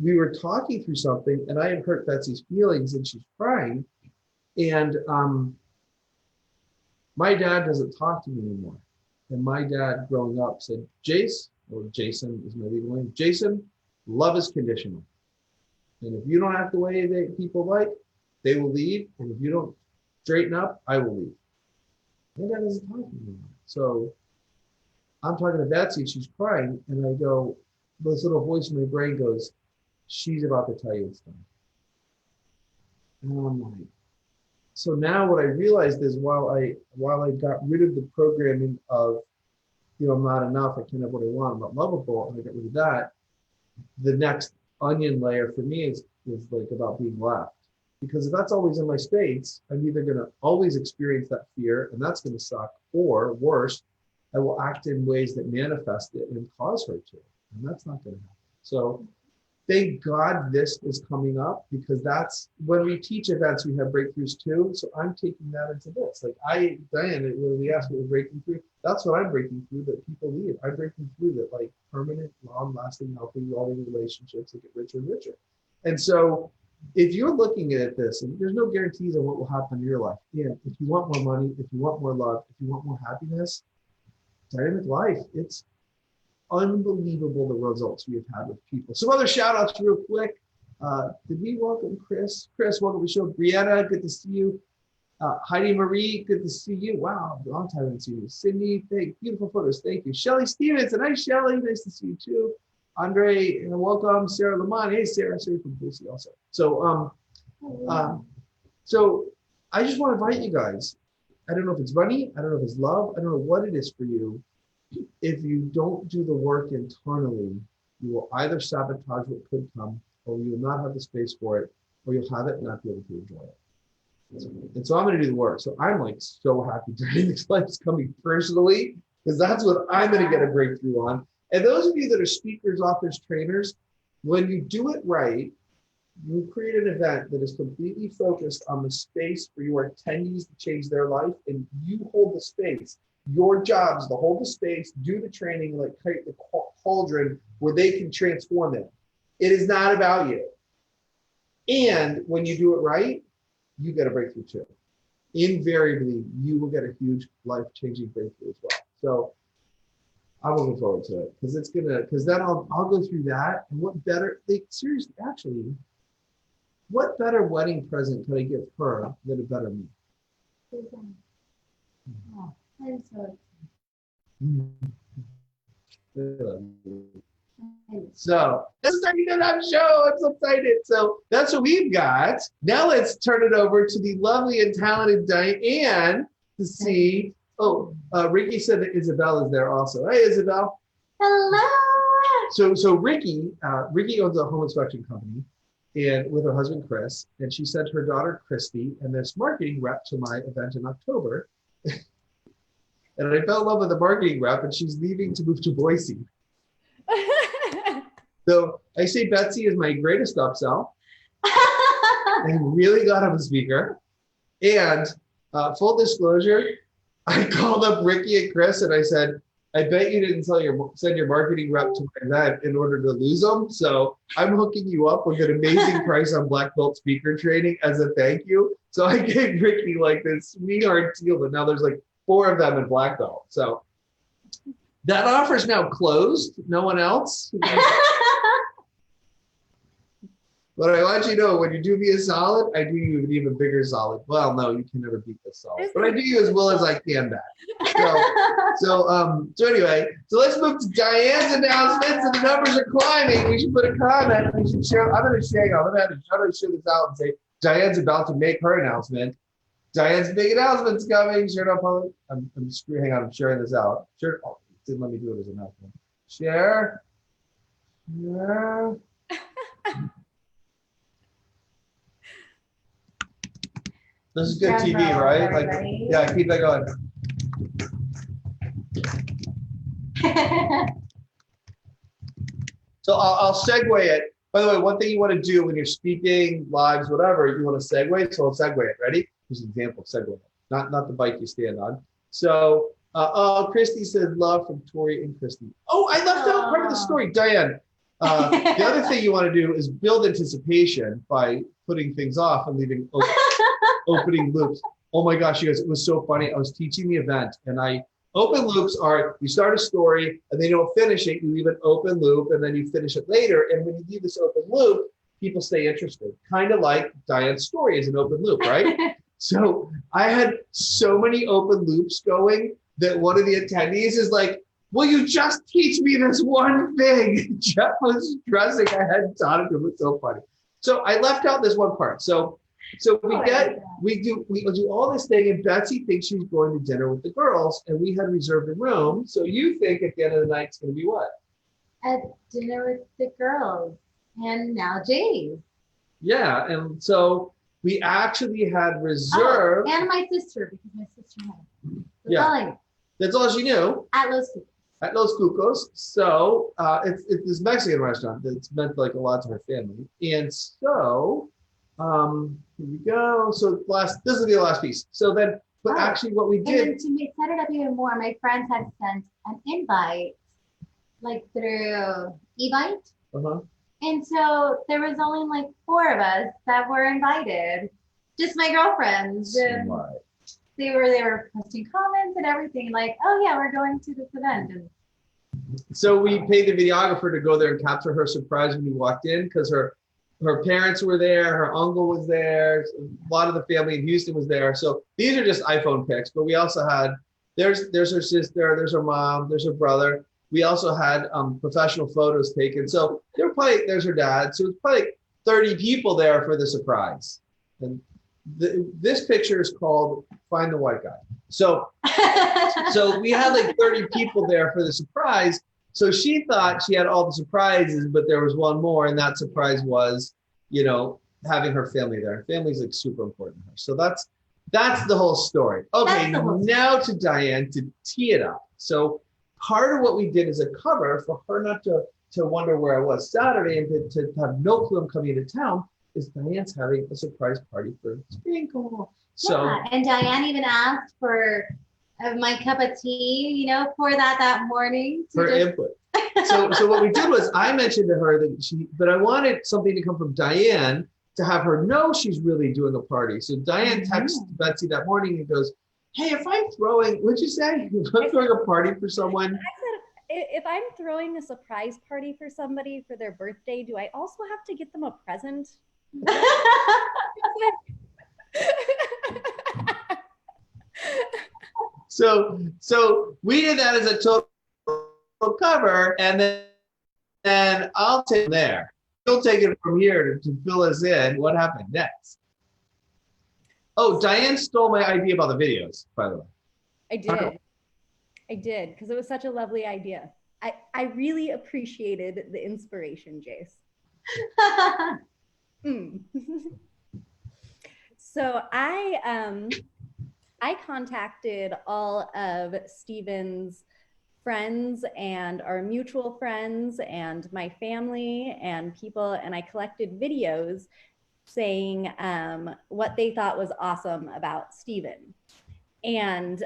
we were talking through something and I had hurt Betsy's feelings and she's crying. And my dad doesn't talk to me anymore. And my dad growing up said, Jase, or Jason is my legal name, Jason, love is conditional. And if you don't act the way that people like, they will leave. And if you don't straighten up, I will leave. My dad doesn't talk to me anymore. So I'm talking to Betsy, she's crying, and I go, this little voice in my brain goes, she's about to tell you it's done. And I'm like, so now what I realized is while I got rid of the programming of, I'm not enough, I can't have what I want, I'm not lovable, and I got rid of that, the next onion layer for me is about being left. Because if that's always in my space, I'm either going to always experience that fear, and that's going to suck, or worse, I will act in ways that manifest it and cause her to. And that's not going to happen. So thank God this is coming up, because that's when we teach events, we have breakthroughs too. So I'm taking that into this. Diane, when we ask what we're breaking through, that's what I'm breaking through, that people leave. I'm breaking through that permanent, long-lasting, healthy, loving relationships that get richer and richer. And so if you're looking at this, and there's no guarantees on what will happen in your life. Yeah, if you want more money, if you want more love, if you want more happiness, dynamic life, it's unbelievable the results we have had with people. Some other shout outs real quick. Did we welcome Chris? Chris, welcome to the show. Brianna, good to see you. Heidi Marie, good to see you. Wow, long time I haven't seen you. Cindy, beautiful photos. Thank you. Shelly Stevens, hi Shelly, nice to see you too. Andre, welcome. Sarah Lamont, hey Sarah, Sarah from Lucy also. So, so I just want to invite you guys. I don't know if it's money, I don't know if it's love, I don't know what it is for you. If you don't do the work internally, you will either sabotage what could come, or you will not have the space for it, or you'll have it and not be able to enjoy it. And so I'm going to do the work. So I'm so happy Dynamics Life is coming personally, because that's what I'm going to get a breakthrough on. And those of you that are speakers, authors, trainers, when you do it right, you create an event that is completely focused on the space for your attendees to change their life, and you hold the space. Your job is to hold the space, do the training, create the cauldron where they can transform it. It is not about you. And when you do it right, you get a breakthrough too. Invariably, you will get a huge life-changing breakthrough as well. So I'm looking forward to it, because then I'll go through that. And what better, seriously, actually, what better wedding present could I give her than a better me? Oh, I'm so excited. So this is our live show. I'm so excited. So that's what we've got. Now let's turn it over to the lovely and talented Diane to see. Oh, Ricky said that Isabel is there also. Hey, Isabel. Hello. So Ricky owns a home inspection company, and with her husband Chris, and she sent her daughter Christy and this marketing rep to my event in October. And I fell in love with the marketing rep, and she's leaving to move to Boise. So I say Betsy is my greatest upsell. I'm really glad I'm a speaker. And full disclosure, I called up Ricky and Chris and I said, I bet you didn't send your marketing rep to my event in order to lose them. So I'm hooking you up with an amazing price on black belt speaker training as a thank you. So I gave Ricky like this sweetheart deal, but now there's like 4 of them in black belt. So that offer is now closed. No one else. But I want you to know, when you do me a solid, I do you an even bigger solid. Well, no, you can never beat this solid, but I do you as well as I can back. So anyway, so let's move to Diane's announcements, and the numbers are climbing. We should put a comment. We should share. I'm going to share. I'm going to share this out and say Diane's about to make her announcement. Diane's big announcement's coming. Share it up. I'm hang on. I'm sharing this out. Sure. Oh, it didn't let me do it as an announcement. Share. Yeah. This is good TV, right? Like, yeah, keep that going. So I'll segue it. By the way, one thing you want to do when you're speaking, lives, whatever, you want to segue. So I'll segue it. Ready? Here's an example of segue. Not the bike you stand on. So, Christy said love from Tori and Christy. Oh, I left out part of the story. Diane, the other thing you want to do is build anticipation by putting things off and leaving opening loops. Oh my gosh, you guys, it was so funny. I was teaching the event, and open loops are, you start a story and then you don't finish it, you leave an open loop and then you finish it later. And when you leave this open loop, people stay interested. Kind of like Diane's story is an open loop, right? So I had so many open loops going that one of the attendees is like, will you just teach me this one thing? Jeff was stressing. I hadn't taught him. It was so funny. So I left out this one part. So we do all this thing, and Betsy thinks she's going to dinner with the girls, and we had reserved a room. So you think at the end of the night it's going to be what? At dinner with the girls, and now Jase. Yeah, and so we actually had reserved. And my sister, because my sister had. Yeah, that's all she knew. At Los Cucos. At Los Cucos. So it's this Mexican restaurant that's meant like a lot to her family, and so. Here we go. So this will be the last piece. So then, but actually what we did. And to set it up even more, my friends had sent an invite, like through Evite. And so there was only like 4 of us that were invited, just my girlfriends. And they were posting comments and everything, like, oh yeah, we're going to this event. And so we paid the videographer to go there and capture her surprise when we walked in, because her parents were there, her uncle was there, a lot of the family in Houston was there. So these are just iPhone pics, but we also had, there's her sister, there's her mom, there's her brother. We also had professional photos taken. So there's her dad. So it's probably like 30 people there for the surprise. And this picture is called Find the White Guy. So we had like 30 people there for the surprise. So she thought she had all the surprises, but there was one more, and that surprise was, having her family there. Family's like super important to her. So that's the whole story. Okay, now to Diane to tee it up. So part of what we did as a cover for her not to wonder where I was Saturday and to have no clue I'm coming into town is Diane's having a surprise party for Sprinkle. So yeah, and Diane even asked for my cup of tea, for that morning. For input. So what we did was I mentioned to her but I wanted something to come from Diane to have her know she's really doing a party. So Diane texts Betsy that morning and goes, hey, if I'm throwing, what'd you say? If I'm throwing a party for someone. I said, if I'm throwing a surprise party for somebody for their birthday, do I also have to get them a present? So we did that as a total cover, and then I'll take it from there. You'll take it from here to fill us in. What happened next? Oh, Diane stole my idea about the videos, by the way. I did, because it was such a lovely idea. I really appreciated the inspiration, Jase. So I contacted all of Steven's friends and our mutual friends and my family and people, and I collected videos saying what they thought was awesome about Steven. And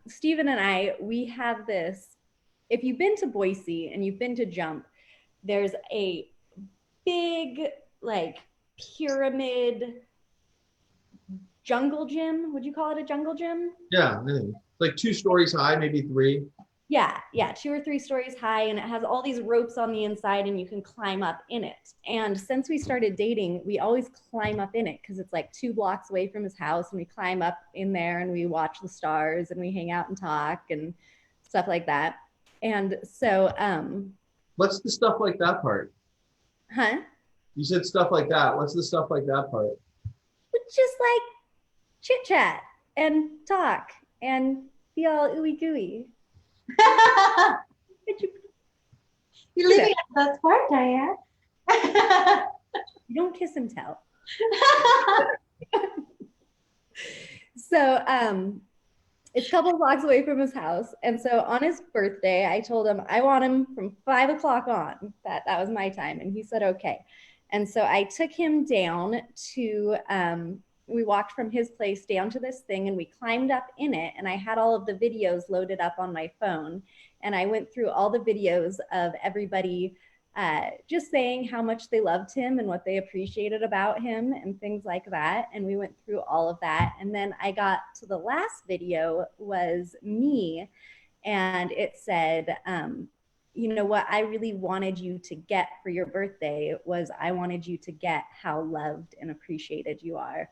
Steven and I, we have this, if you've been to Boise and you've been to Jump, there's a big like pyramid jungle gym. Would you call it a jungle gym? Yeah, like 2 stories high, maybe 3. Yeah, 2 or 3 stories high, and it has all these ropes on the inside and you can climb up in it. And since we started dating, we always climb up in it because it's like 2 blocks away from his house, and we climb up in there and we watch the stars and we hang out and talk and stuff like that. And so what's the stuff like that part? Huh? You said stuff like that. What's the stuff like that part? It's just like chit chat and talk and be all ooey gooey. You're leaving out the best part, Diane. You don't kiss and tell. So it's a couple of blocks away from his house. And so on his birthday, I told him I want him from 5 o'clock on. That was my time. And he said, okay. And so I took him down to, we walked from his place down to this thing and we climbed up in it. And I had all of the videos loaded up on my phone. And I went through all the videos of everybody just saying how much they loved him and what they appreciated about him and things like that. And we went through all of that. And then I got to the last video was me. And it said, you know, what I really wanted you to get for your birthday was I wanted you to get how loved and appreciated you are.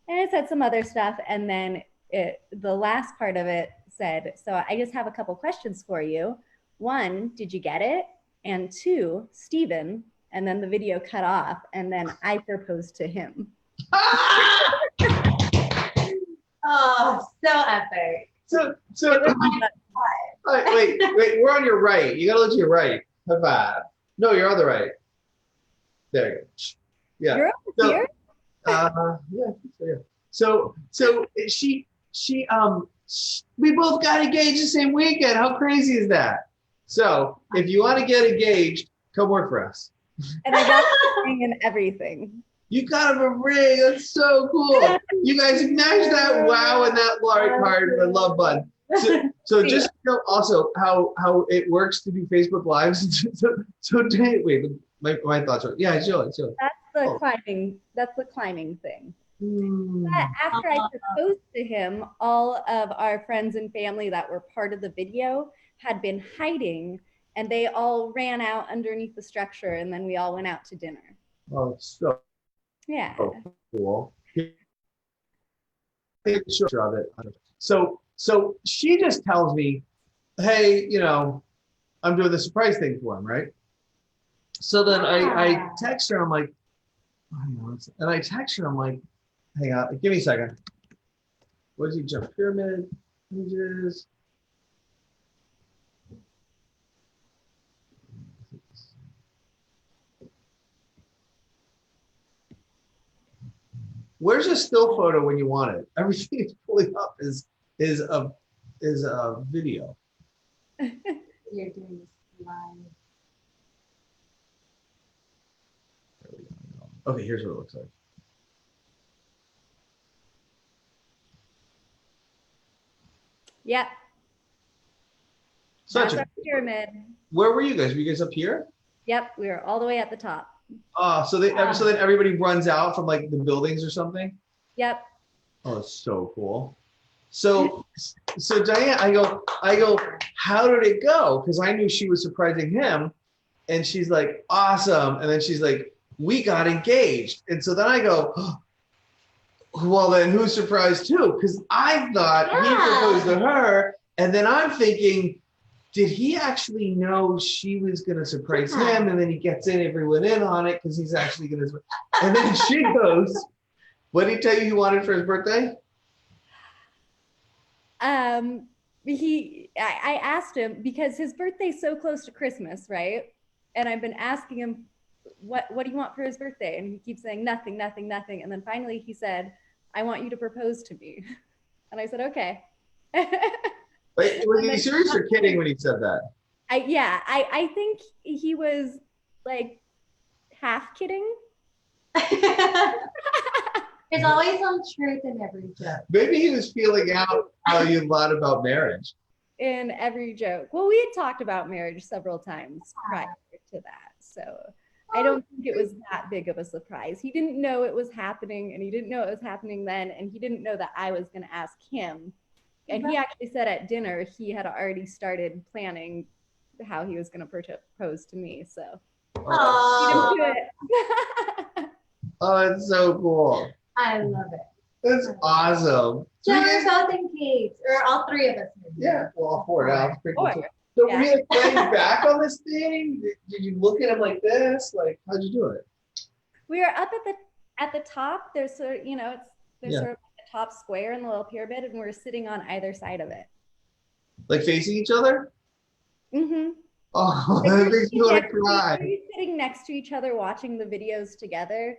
And it said some other stuff. And then the last part of it said, so I just have a couple questions for you. 1, did you get it? And 2, Steven. And then the video cut off. And then I proposed to him. Oh, so epic. So wait, we're on your right. You gotta look to your right. High five. No, you're on the right. There you go. Yeah. You're over here? Yeah. So she we both got engaged the same weekend. How crazy is that? So if you want to get engaged, come work for us. And I got a ring and everything. You got him a ring. That's so cool. You guys smash that wow and that like heart and the love button. So just know also how it works to do Facebook Lives. so wait, my thoughts are show it. That's the climbing. That's the climbing thing. But after I proposed to him, all of our friends and family that were part of the video had been hiding, and they all ran out underneath the structure, and then we all went out to dinner. Oh, so yeah, cool. Sure of it. So she just tells me, hey, you know, I'm doing the surprise thing for him, right? So then I text her, I'm like, and I text her, I'm like, hang on, give me a second. What is he, Jump Pyramid Images? Where's a still photo when you want it? Everything is pulling up is a video. You're doing this live. Okay, here's what it looks like. Yep. Such a pyramid. Where were you guys? Were you guys up here? Yep, we were all the way at the top. So then everybody runs out from like the buildings or something? Yep. Oh, it's so cool. So Diane, I go, how did it go? Because I knew she was surprising him, and she's like, awesome. And then she's like, we got engaged. And so then I go, oh, well, then who's surprised too? Because I thought he proposed to her, and then I'm thinking, did he actually know she was going to surprise him? And then he gets everyone in on it because he's actually going to. And then she goes, what did he tell you he wanted for his birthday? I asked him because his birthday's so close to Christmas, right? And I've been asking him, what do you want for his birthday? And he keeps saying nothing, nothing, nothing. And then finally he said, I want you to propose to me. And I said, okay. Wait, was he serious or kidding when he said that? I think he was like half kidding. There's always some truth in every joke. Maybe he was feeling out how you thought about marriage. In every joke. Well, we had talked about marriage several times prior to that. So I don't think it was that big of a surprise. He didn't know it was happening, and he didn't know it was happening then, and he didn't know that I was going to ask him. And he actually said at dinner he had already started planning how he was going to propose to me. So he didn't do it. Oh, it's so cool. I love it. That's awesome. So we're both engaged, or all three of us. Maybe. Yeah, well, all four now. Four. So were you like playing back on this thing? Did you look at him like this? Like, how'd you do it? We were up at the top. There's sort of, there's sort of a top square in the little pyramid, and we're sitting on either side of it. Like facing each other? Mm-hmm. Oh, that makes me want to cry. We were sitting next to each other watching the videos together.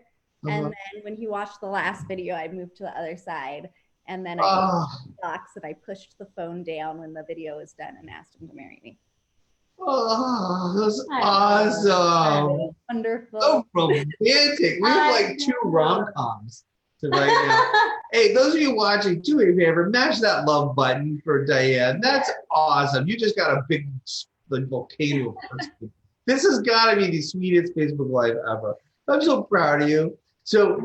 And then when he watched the last video, I moved to the other side. And then I box and I pushed the phone down when the video was done and asked him to marry me. Oh, that's awesome. Wonderful. So romantic. We have like 2 rom-coms to right now. Hey, those of you watching, do me a favor, mash that love button for Diane. That's awesome. You just got a big volcano. This has got to be the sweetest Facebook Live ever. I'm so proud of you. So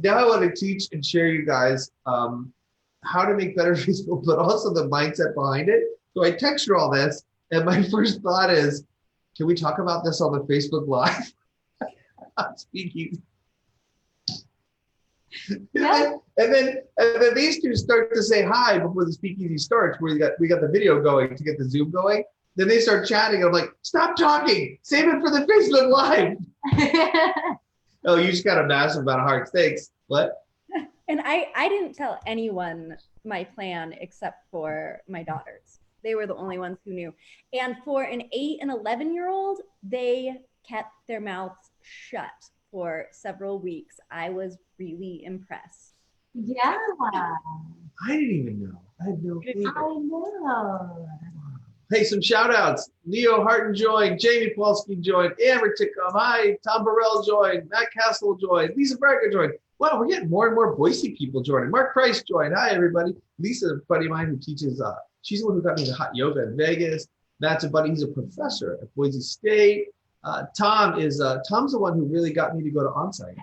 now I want to teach and share you guys how to make better Facebook, but also the mindset behind it. So I texted all this, and my first thought is, can we talk about this on the Facebook Live? Speakeasy. Yeah. And then these two start to say hi before the speakeasy starts, where we got the video going to get the Zoom going. Then they start chatting. And I'm like, stop talking. Save it for the Facebook Live. Oh, you just got a massive amount of hearts. Thanks. What? And I didn't tell anyone my plan except for my daughters. They were the only ones who knew. And for an 8 and 11-year-old, they kept their mouths shut for several weeks. I was really impressed. Yeah. I didn't even know. I had no clue. I know. Hey, some shout outs. Leo Harton joined, Jamie Polsky joined, Amber Tickum, hi, Tom Burrell joined, Matt Castle joined, Lisa Braga joined. Wow, we're getting more and more Boise people joining. Mark Price joined. Hi, everybody. Lisa, a buddy of mine who teaches, she's the one who got me into hot yoga in Vegas. Matt's a buddy, he's a professor at Boise State. Tom's the one who really got me to go to onsite.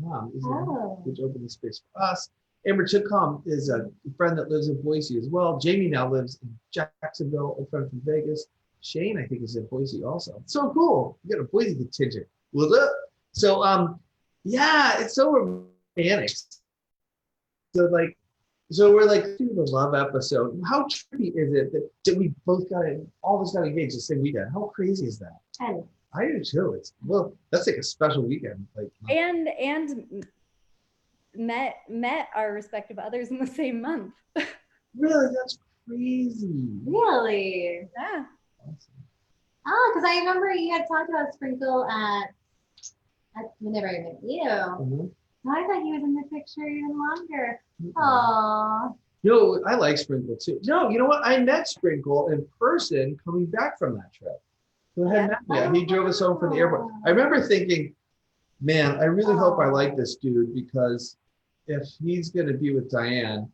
Tom is the one who's opened the space for us. Amber Chitcom is a friend that lives in Boise as well. Jamie now lives in Jacksonville, a friend from Vegas. Shane, I think, is in Boise also. So cool. We got a Boise contingent. What's up? So, yeah, it's so romantic. So we're like through the love episode. How trippy is it that we both all of us got engaged the same weekend? How crazy is that? I do too. That's like a special weekend. And met our respective others in the same month. Really? That's crazy. Really? Yeah. Awesome. Oh, because I remember you had talked about Sprinkle at whenever I met you. Mm-hmm. I thought he was in the picture even longer. Oh. I like Sprinkle too. No, you know what? I met Sprinkle in person coming back from that trip. So he drove us home from the airport. I remember thinking, man, I really hope I like this dude, because if he's going to be with Diane,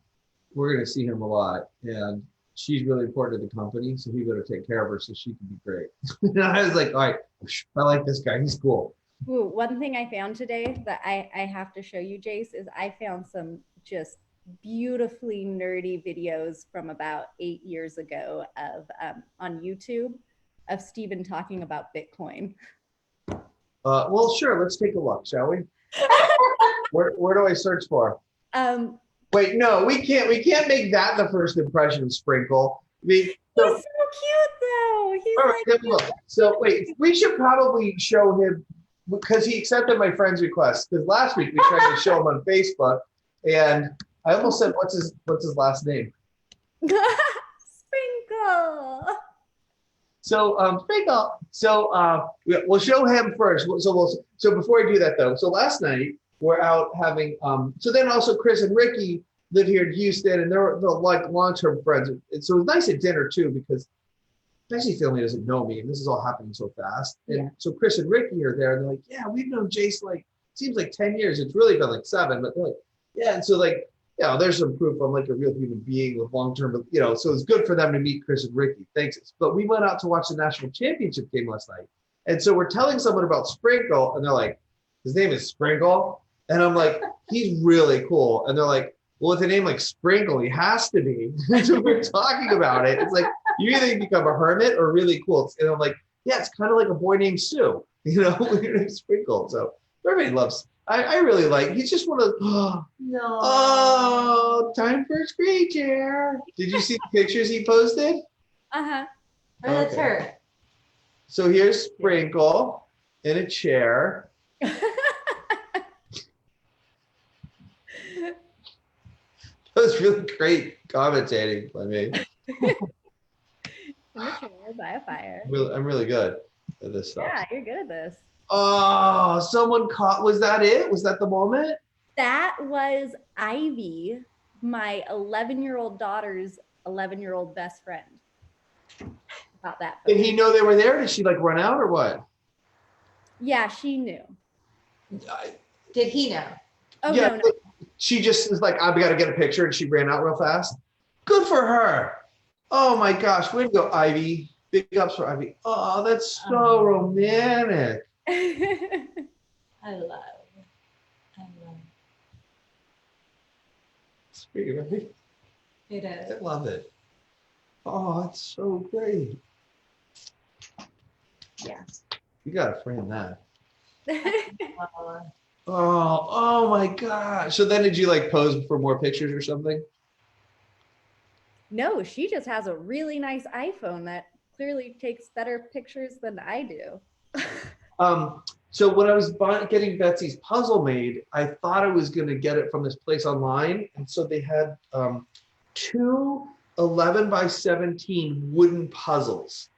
we're going to see him a lot. And she's really important to the company, so he better take care of her so she can be great. And I was like, all right, I like this guy. He's cool. Ooh, one thing I found today that I have to show you, Jase, is I found some just beautifully nerdy videos from about 8 years ago of on YouTube of Stephen talking about Bitcoin. Well, sure. Let's take a look, shall we? Where do I search for? Wait, no, we can't make that the first impression of Sprinkle. He's so cute though. he's All right, like, look. So wait, we should probably show him because he accepted my friend's request. Because last week we tried to show him on Facebook, and I almost said, "What's his last name?" Sprinkle. So Sprinkle. So we'll show him first. So before I do that though, so last night we're out having. So then also Chris and Ricky live here in Houston, and they're like long-term friends. And so it was nice at dinner too because Jesse's family doesn't know me, and this is all happening so fast. And so Chris and Ricky are there, and they're like, "Yeah, we've known Jase like seems like 10 years. It's really been like 7, but they're like, yeah." And so like, yeah, there's some proof I'm like a real human being with long-term, you know. So it's good for them to meet Chris and Ricky. Thanks. But we went out to watch the national championship game last night, and so we're telling someone about Sprinkle, and they're like, "His name is Sprinkle," and I'm like, "He's really cool," and they're like, "Well, with a name like Sprinkle, he has to be." So we're talking about it. It's like you either become a hermit or really cool. And I'm like, yeah, it's kind of like a boy named Sue, you know, with your name Sprinkle. So everybody loves. I really like. He's just one of. No. Oh, time for a screen chair. Did you see the pictures he posted? Uh-huh. Oh, that's her. So here's Sprinkle in a chair. That was really great commentating by me. In the chair by a fire. I'm really good at this stuff. Yeah, you're good at this. Oh, someone caught. Was that it? Was that the moment? That was Ivy, my 11-year-old daughter's 11-year-old best friend. About that. Did he know they were there? Did she like run out or what? Yeah, she knew. Did he know? Oh, yeah, no. She just was like, "I got to get a picture," and she ran out real fast. Good for her. Oh my gosh, way to go, Ivy. Big ups for Ivy. Oh, that's so romantic. I love. Speaking of me, It is. I love it. Oh, it's so great. Yeah. You got to frame that. Uh, Oh my gosh. So then did you like pose for more pictures or something? No, she just has a really nice iPhone that clearly takes better pictures than I do. So when I was getting Betsy's puzzle made, I thought I was going to get it from this place online. And so they had 2 11 by 17 wooden puzzles.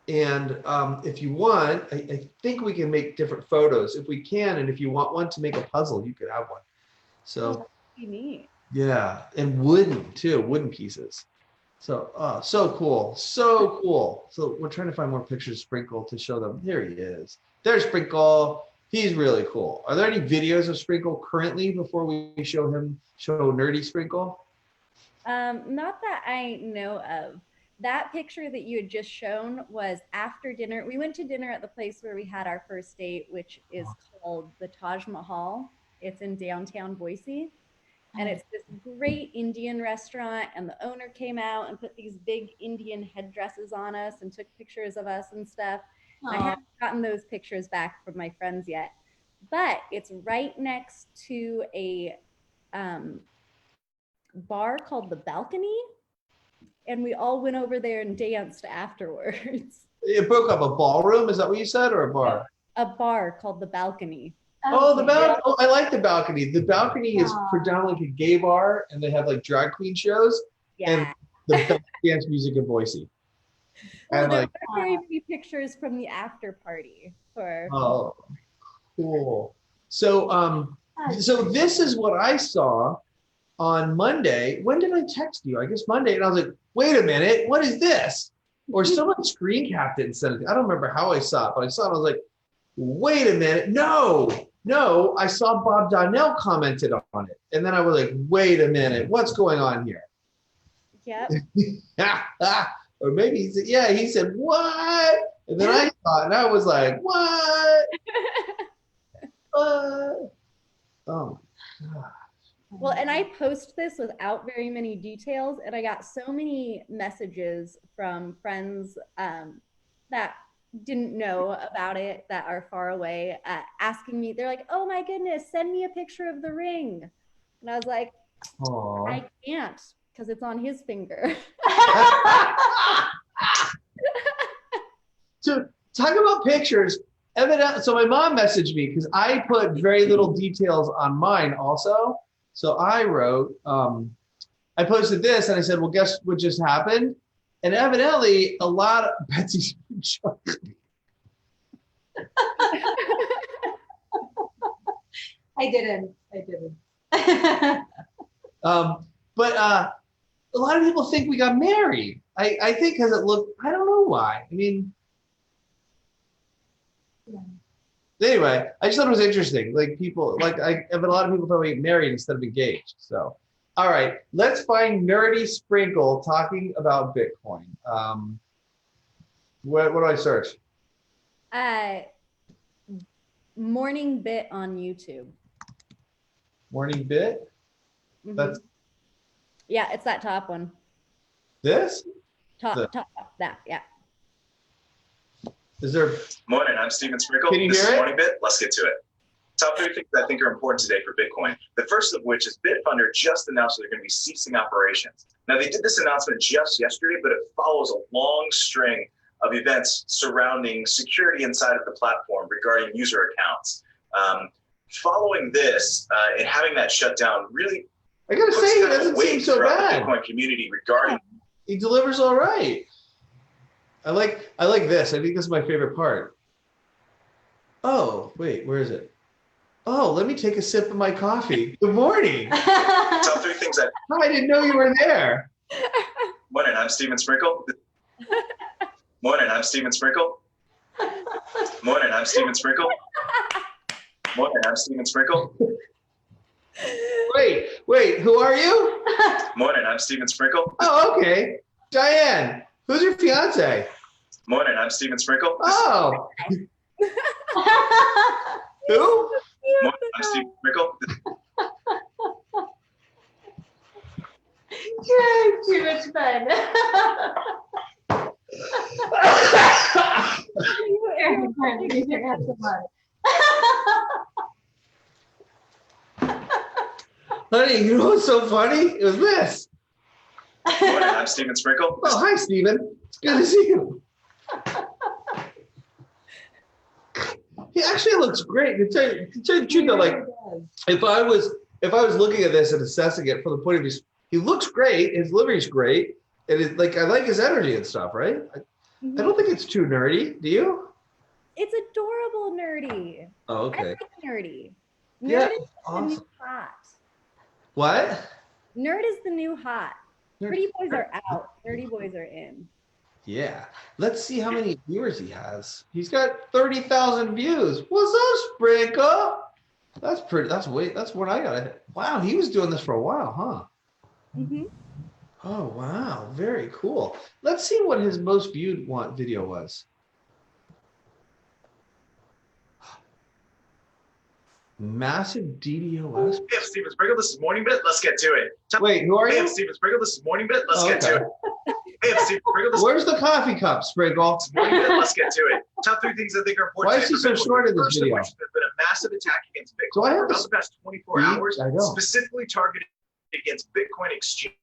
And if you want, I think we can make different photos if we can. And if you want one to make a puzzle, you could have one. So that'd be neat. yeah, and wooden too, wooden pieces. So so cool, so cool. So we're trying to find more pictures of Sprinkle to show them. There he is. There's Sprinkle. He's really cool. Are there any videos of Sprinkle currently before we show nerdy Sprinkle? Not that I know of. That picture that you had just shown was after dinner. We went to dinner at the place where we had our first date, which is called the Taj Mahal. It's in downtown Boise. And it's this great Indian restaurant. And the owner came out and put these big Indian headdresses on us and took pictures of us and stuff. And I haven't gotten those pictures back from my friends yet. But it's right next to a bar called The Balcony. And we all went over there and danced afterwards. It broke up. A ballroom? Is that what you said, or a bar? A bar called The Balcony. Oh, the balcony. Oh, I like the balcony. The balcony is predominantly a gay bar, and they have like drag queen shows and the best dance music in Boise. Well, and there like, were very few pictures from the after party for. Oh, cool. So, so this is what I saw on Monday. When did I text you? I guess Monday, and I was like, "Wait a minute, what is this?" Or someone screen capped it and sent it. I don't remember how I saw it, but I saw it. I was like, "Wait a minute, no, I saw Bob Donnell commented on it. And then I was like, wait a minute, what's going on here?" Yep. Or maybe he said, yeah, he said, what? And then I saw it and I was like, what? Oh my God. Well, and I post this without very many details, and I got so many messages from friends that didn't know about it, that are far away, asking me. They're like, "Oh my goodness, send me a picture of the ring." And I was like, Aww. I can't because it's on his finger. talk about pictures. So my mom messaged me because I put very little details on mine also. So I wrote, I posted this and I said, well, guess what just happened? And evidently a lot of Betsy's I didn't. But a lot of people think we got married. I think because it looked, I don't know why. I mean, anyway, I just thought it was interesting. Like people, but a lot of people thought we get married instead of engaged. So, all right, let's find Nerdy Sprinkle talking about Bitcoin. What do I search? Morning Bit on YouTube. Morning Bit? That's yeah, it's that top one. This? Top, that, yeah. Is there? Morning, I'm Steven Sprinkle. Can you This hear is it? Morning Bit. Let's get to it. Top 3 things I think are important today for Bitcoin. The first of which is Bitfunder just announced they're going to be ceasing operations. Now, they did this announcement just yesterday, but it follows a long string of events surrounding security inside of the platform regarding user accounts. Following this and having that shut down really, I gotta say, it doesn't seem so bad. The Bitcoin community regarding. He delivers all right. I like this. I think this is my favorite part. Oh, wait, where is it? Oh, let me take a sip of my coffee. Good morning. Top 3 things I didn't know you were there. Morning, I'm Steven Sprinkle. Morning, I'm Steven Sprinkle. Morning, I'm Steven Sprinkle. Morning, I'm Steven Sprinkle. Wait, who are you? Morning, I'm Steven Sprinkle. Oh, okay. Diane, who's your fiance? Morning, I'm Steven Sprinkle. Oh. Who? Morning, I'm Steven Sprinkle. You're too much fun. Honey, you know what's so funny? It was this. Morning, I'm Steven Sprinkle. Oh, hi, Steven. It's good to see you. He actually looks great. To tell you the truth, though, like if I was looking at this and assessing it from the point of view, he looks great. His delivery's great, and it's like I like his energy and stuff. Right? I don't think it's too nerdy. Do you? It's adorable, nerdy. Oh, okay. I like nerdy. Nerd Yeah, is awesome. the new hot. What? Nerd is the new hot. Pretty boys are out. Nerdy boys are in. Yeah. Let's see how many viewers he has. He's got 30,000 views. What's up, Sprinkle? That's pretty. That's what I got. Wow, he was doing this for a while, huh? Oh, wow. Very cool. Let's see what his most viewed video was. Massive DDoS. Hey, I'm Steven Sprinkle. This is Morning Bit. Let's get to it. Wait, who are Hey, you? I'm Steven Sprinkle. This is Morning Bit. Let's get to it. Hey, I'm Steven Sprinkle. Where's the coffee cup, Sprinkle? Morning Bit. Let's get to it. Top 3 things I think are important. Why is he so short in this First of video? which, there's been a massive attack against Bitcoin Do I have over the past 24 hours, I know. specifically targeted against Bitcoin exchange.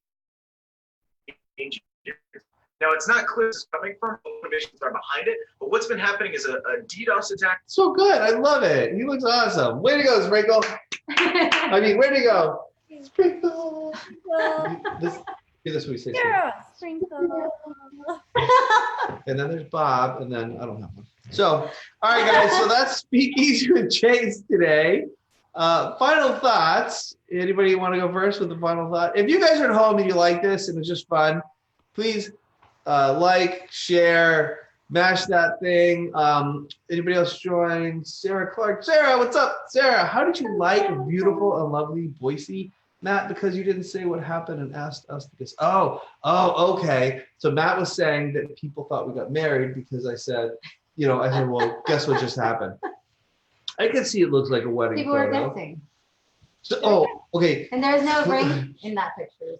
Now, it's not clear where this is coming from, what motivations are behind it, but what's been happening is a DDoS attack. So good. I love it. He looks awesome. Way to go, Sprinkle. I mean, way to go. Sprinkle. This we say. Yeah, Sprinkle. And then there's Bob, and then I don't have one. So, all right, guys. So that's Speakeasy with Jase today. Final thoughts. Anybody want to go first with the final thought? If you guys are at home and you like this and it's just fun, please like, share, mash that thing. Anybody else join? Sarah Clark. Sarah, what's up? Sarah, how did you like beautiful and lovely Boise? Matt, because you didn't say what happened and asked us to guess. Oh, okay. So Matt was saying that people thought we got married because I said, well, guess what just happened? I can see it looks like a wedding People photo. were guessing. So, okay. And there's no ring in that picture.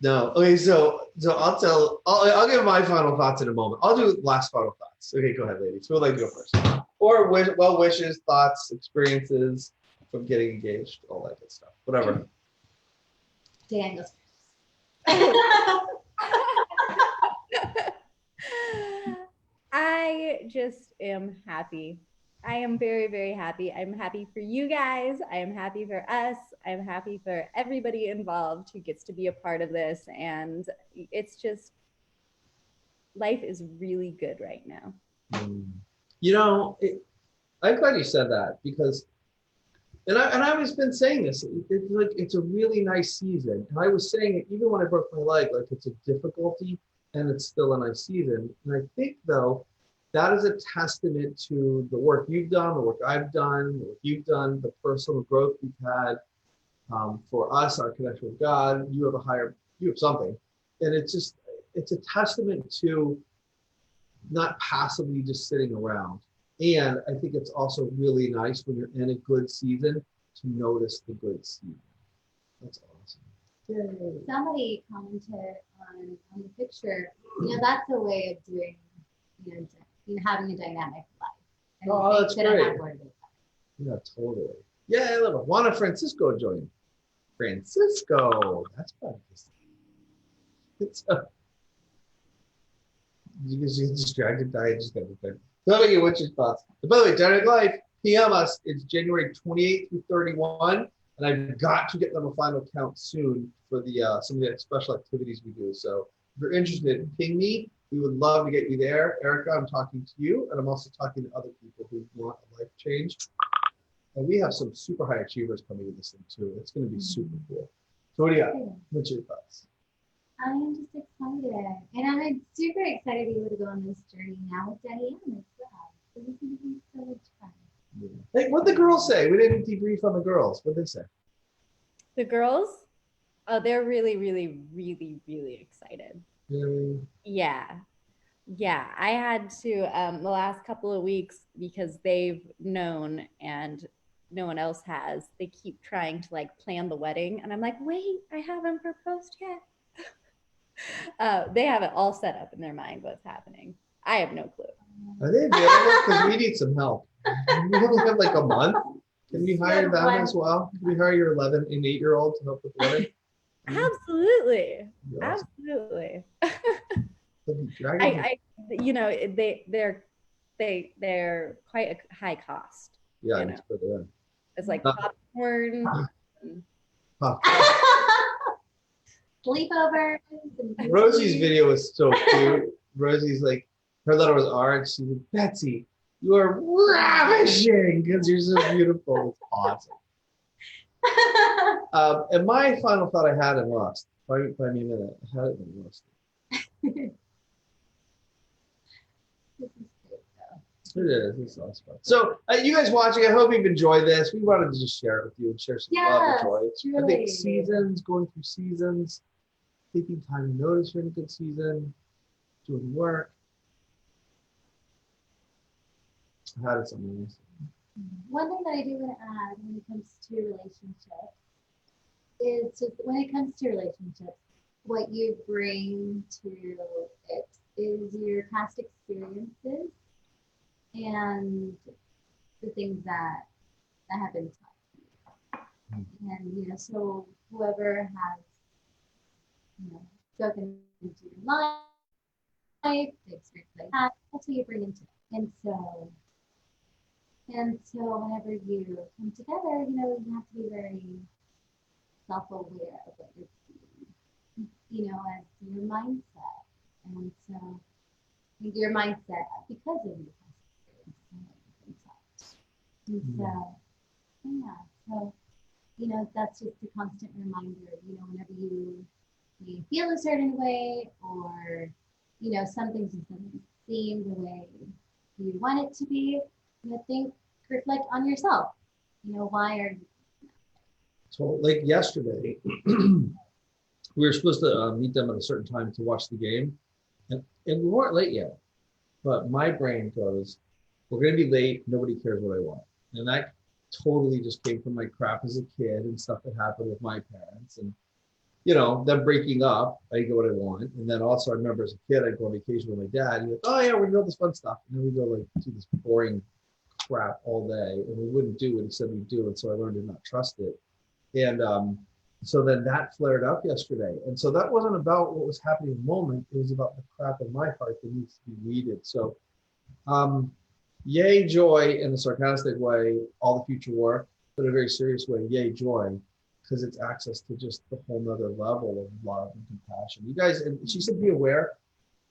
No. Okay, so I'll give my final thoughts in a moment. I'll do last final thoughts. Okay, go ahead, ladies. Who would like to go first? Or well wishes, thoughts, experiences from getting engaged, all that good stuff. Whatever. Dan goes I I just am happy. I am very, very happy. I'm happy for you guys. I am happy for us. I'm happy for everybody involved who gets to be a part of this. And it's just, life is really good right now. You know, I'm glad you said that because, and I've always been saying this, it's like, it's a really nice season. And I was saying it even when I broke my leg, like it's a difficulty and it's still a nice season. And I think though, that is a testament to the work you've done, the work I've done, the work you've done, the personal growth we've had. For us, our connection with God, you have something. And it's a testament to not passively just sitting around. And I think it's also really nice when you're in a good season to notice the good season. That's awesome. Yay. Somebody commented on the picture, that's a way of doing, having a dynamic life. And oh, that's great. Yeah, totally. Yeah, I love it. Juana Francisco joined. Francisco. That's probably it's you get distracted, diet, just got to tell me what's your thoughts. But by the way, Dynamic Life, PM us. It's January 28th through 31, and I've got to get them a final count soon for the some of the special activities we do. So if you're interested, ping me. We would love to get you there. Erica, I'm talking to you, and I'm also talking to other people who want a life change. And we have some super high achievers coming in this thing too. It's going to be super cool. So what do you got? What's your thoughts? I am just excited. And I'm super excited to be able to go on this journey now with Diane as well. So this is going to be so much fun. Yeah. Hey, what'd the girls say? We didn't debrief on the girls. What'd they say? The girls? Oh, they're really, really, really, really excited. Really? Yeah. Yeah. I had to the last couple of weeks because they've known and no one else has. They keep trying to like plan the wedding. And I'm like, wait, I haven't proposed yet. They have it all set up in their mind what's happening. I have no clue. Are they available? Because we need some help. We only have like a month. Can we hire them as well? Can we hire your 11 and 8-year-old to help with the wedding? Absolutely. Awesome. Absolutely. They're quite a high cost. Yeah, it's for them. It's like popcorn. Sleepovers. Rosie's video is so cute. Rosie's like, her letter was R, and she's like, Betsy, you are ravishing because you're so beautiful. It's awesome. And my final thought I had and lost. Find me a minute. I had it and lost it. It is. It's awesome. So, you guys watching, I hope you've enjoyed this. We wanted to just share it with you and share some love and joy. Really. I think seasons, going through seasons, taking time to notice you're in a good season, doing work. I had something else. One thing that I do want to add when it comes to relationships is just when it comes to relationships, what you bring to it is your past experiences and the things that have been taught. And so whoever has spoken into your life, the experience like that, that's what you bring into it. And so whenever you come together, you have to be very self-aware of what you're doing, as your mindset. And so your mindset because of your past experience and so that's just a constant reminder, whenever you feel a certain way or, something just doesn't seem the way you want it to be, reflect on yourself. Why are you? So like yesterday, we were supposed to meet them at a certain time to watch the game. And we weren't late yet. But my brain goes, we're going to be late. Nobody cares what I want. And that totally just came from my crap as a kid and stuff that happened with my parents. And, them breaking up, I get what I want. And then also I remember as a kid, I'd go on vacation with my dad. He'd be like, oh yeah, we're going to do all this fun stuff. And then we go like do this boring crap all day. And we wouldn't do what he said we'd do. And so I learned to not trust it. And so then that flared up yesterday. And so that wasn't about what was happening in the moment. It was about the crap in my heart that needs to be weeded. So Yay, joy in a sarcastic way, all the future work, but in a very serious way, yay, joy, because it's access to just the whole nother level of love and compassion. You guys, and she said, be aware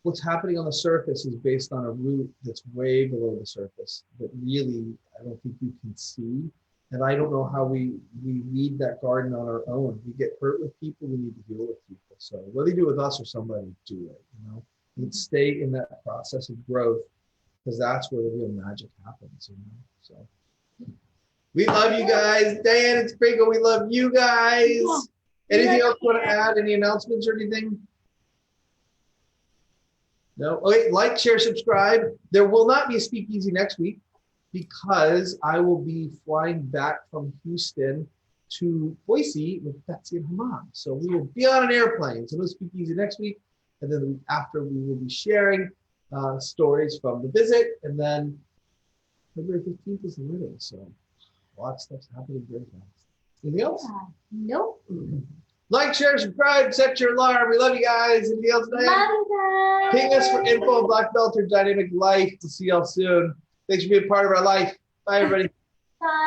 what's happening on the surface is based on a root that's way below the surface that really, I don't think you can see. And I don't know how we weed that garden on our own. We get hurt with people, we need to deal with people. So whether you do it with us or somebody, do it, you know, and stay in that process of growth, because that's where the real magic happens, you know. So we love you guys. Dan and Sprinkle, we love you guys. Anything else you want to add? Any announcements or anything? No? Okay, like, share, subscribe. There will not be a Speakeasy next week because I will be flying back from Houston to Boise with Betsy and her mom. So we will be on an airplane. So no Speakeasy next week. And then the week after, we will be sharing stories from the visit. And then February 15th is the wedding. So a lot of stuff's happening very fast. Anything else? Nope. Like, share, subscribe, set your alarm. We love you guys. Anything else today? Love you guys. Ping us for info on Black Belt or Dynamic Life. We'll see y'all soon. Thanks for being part of our life. Bye, everybody. Bye.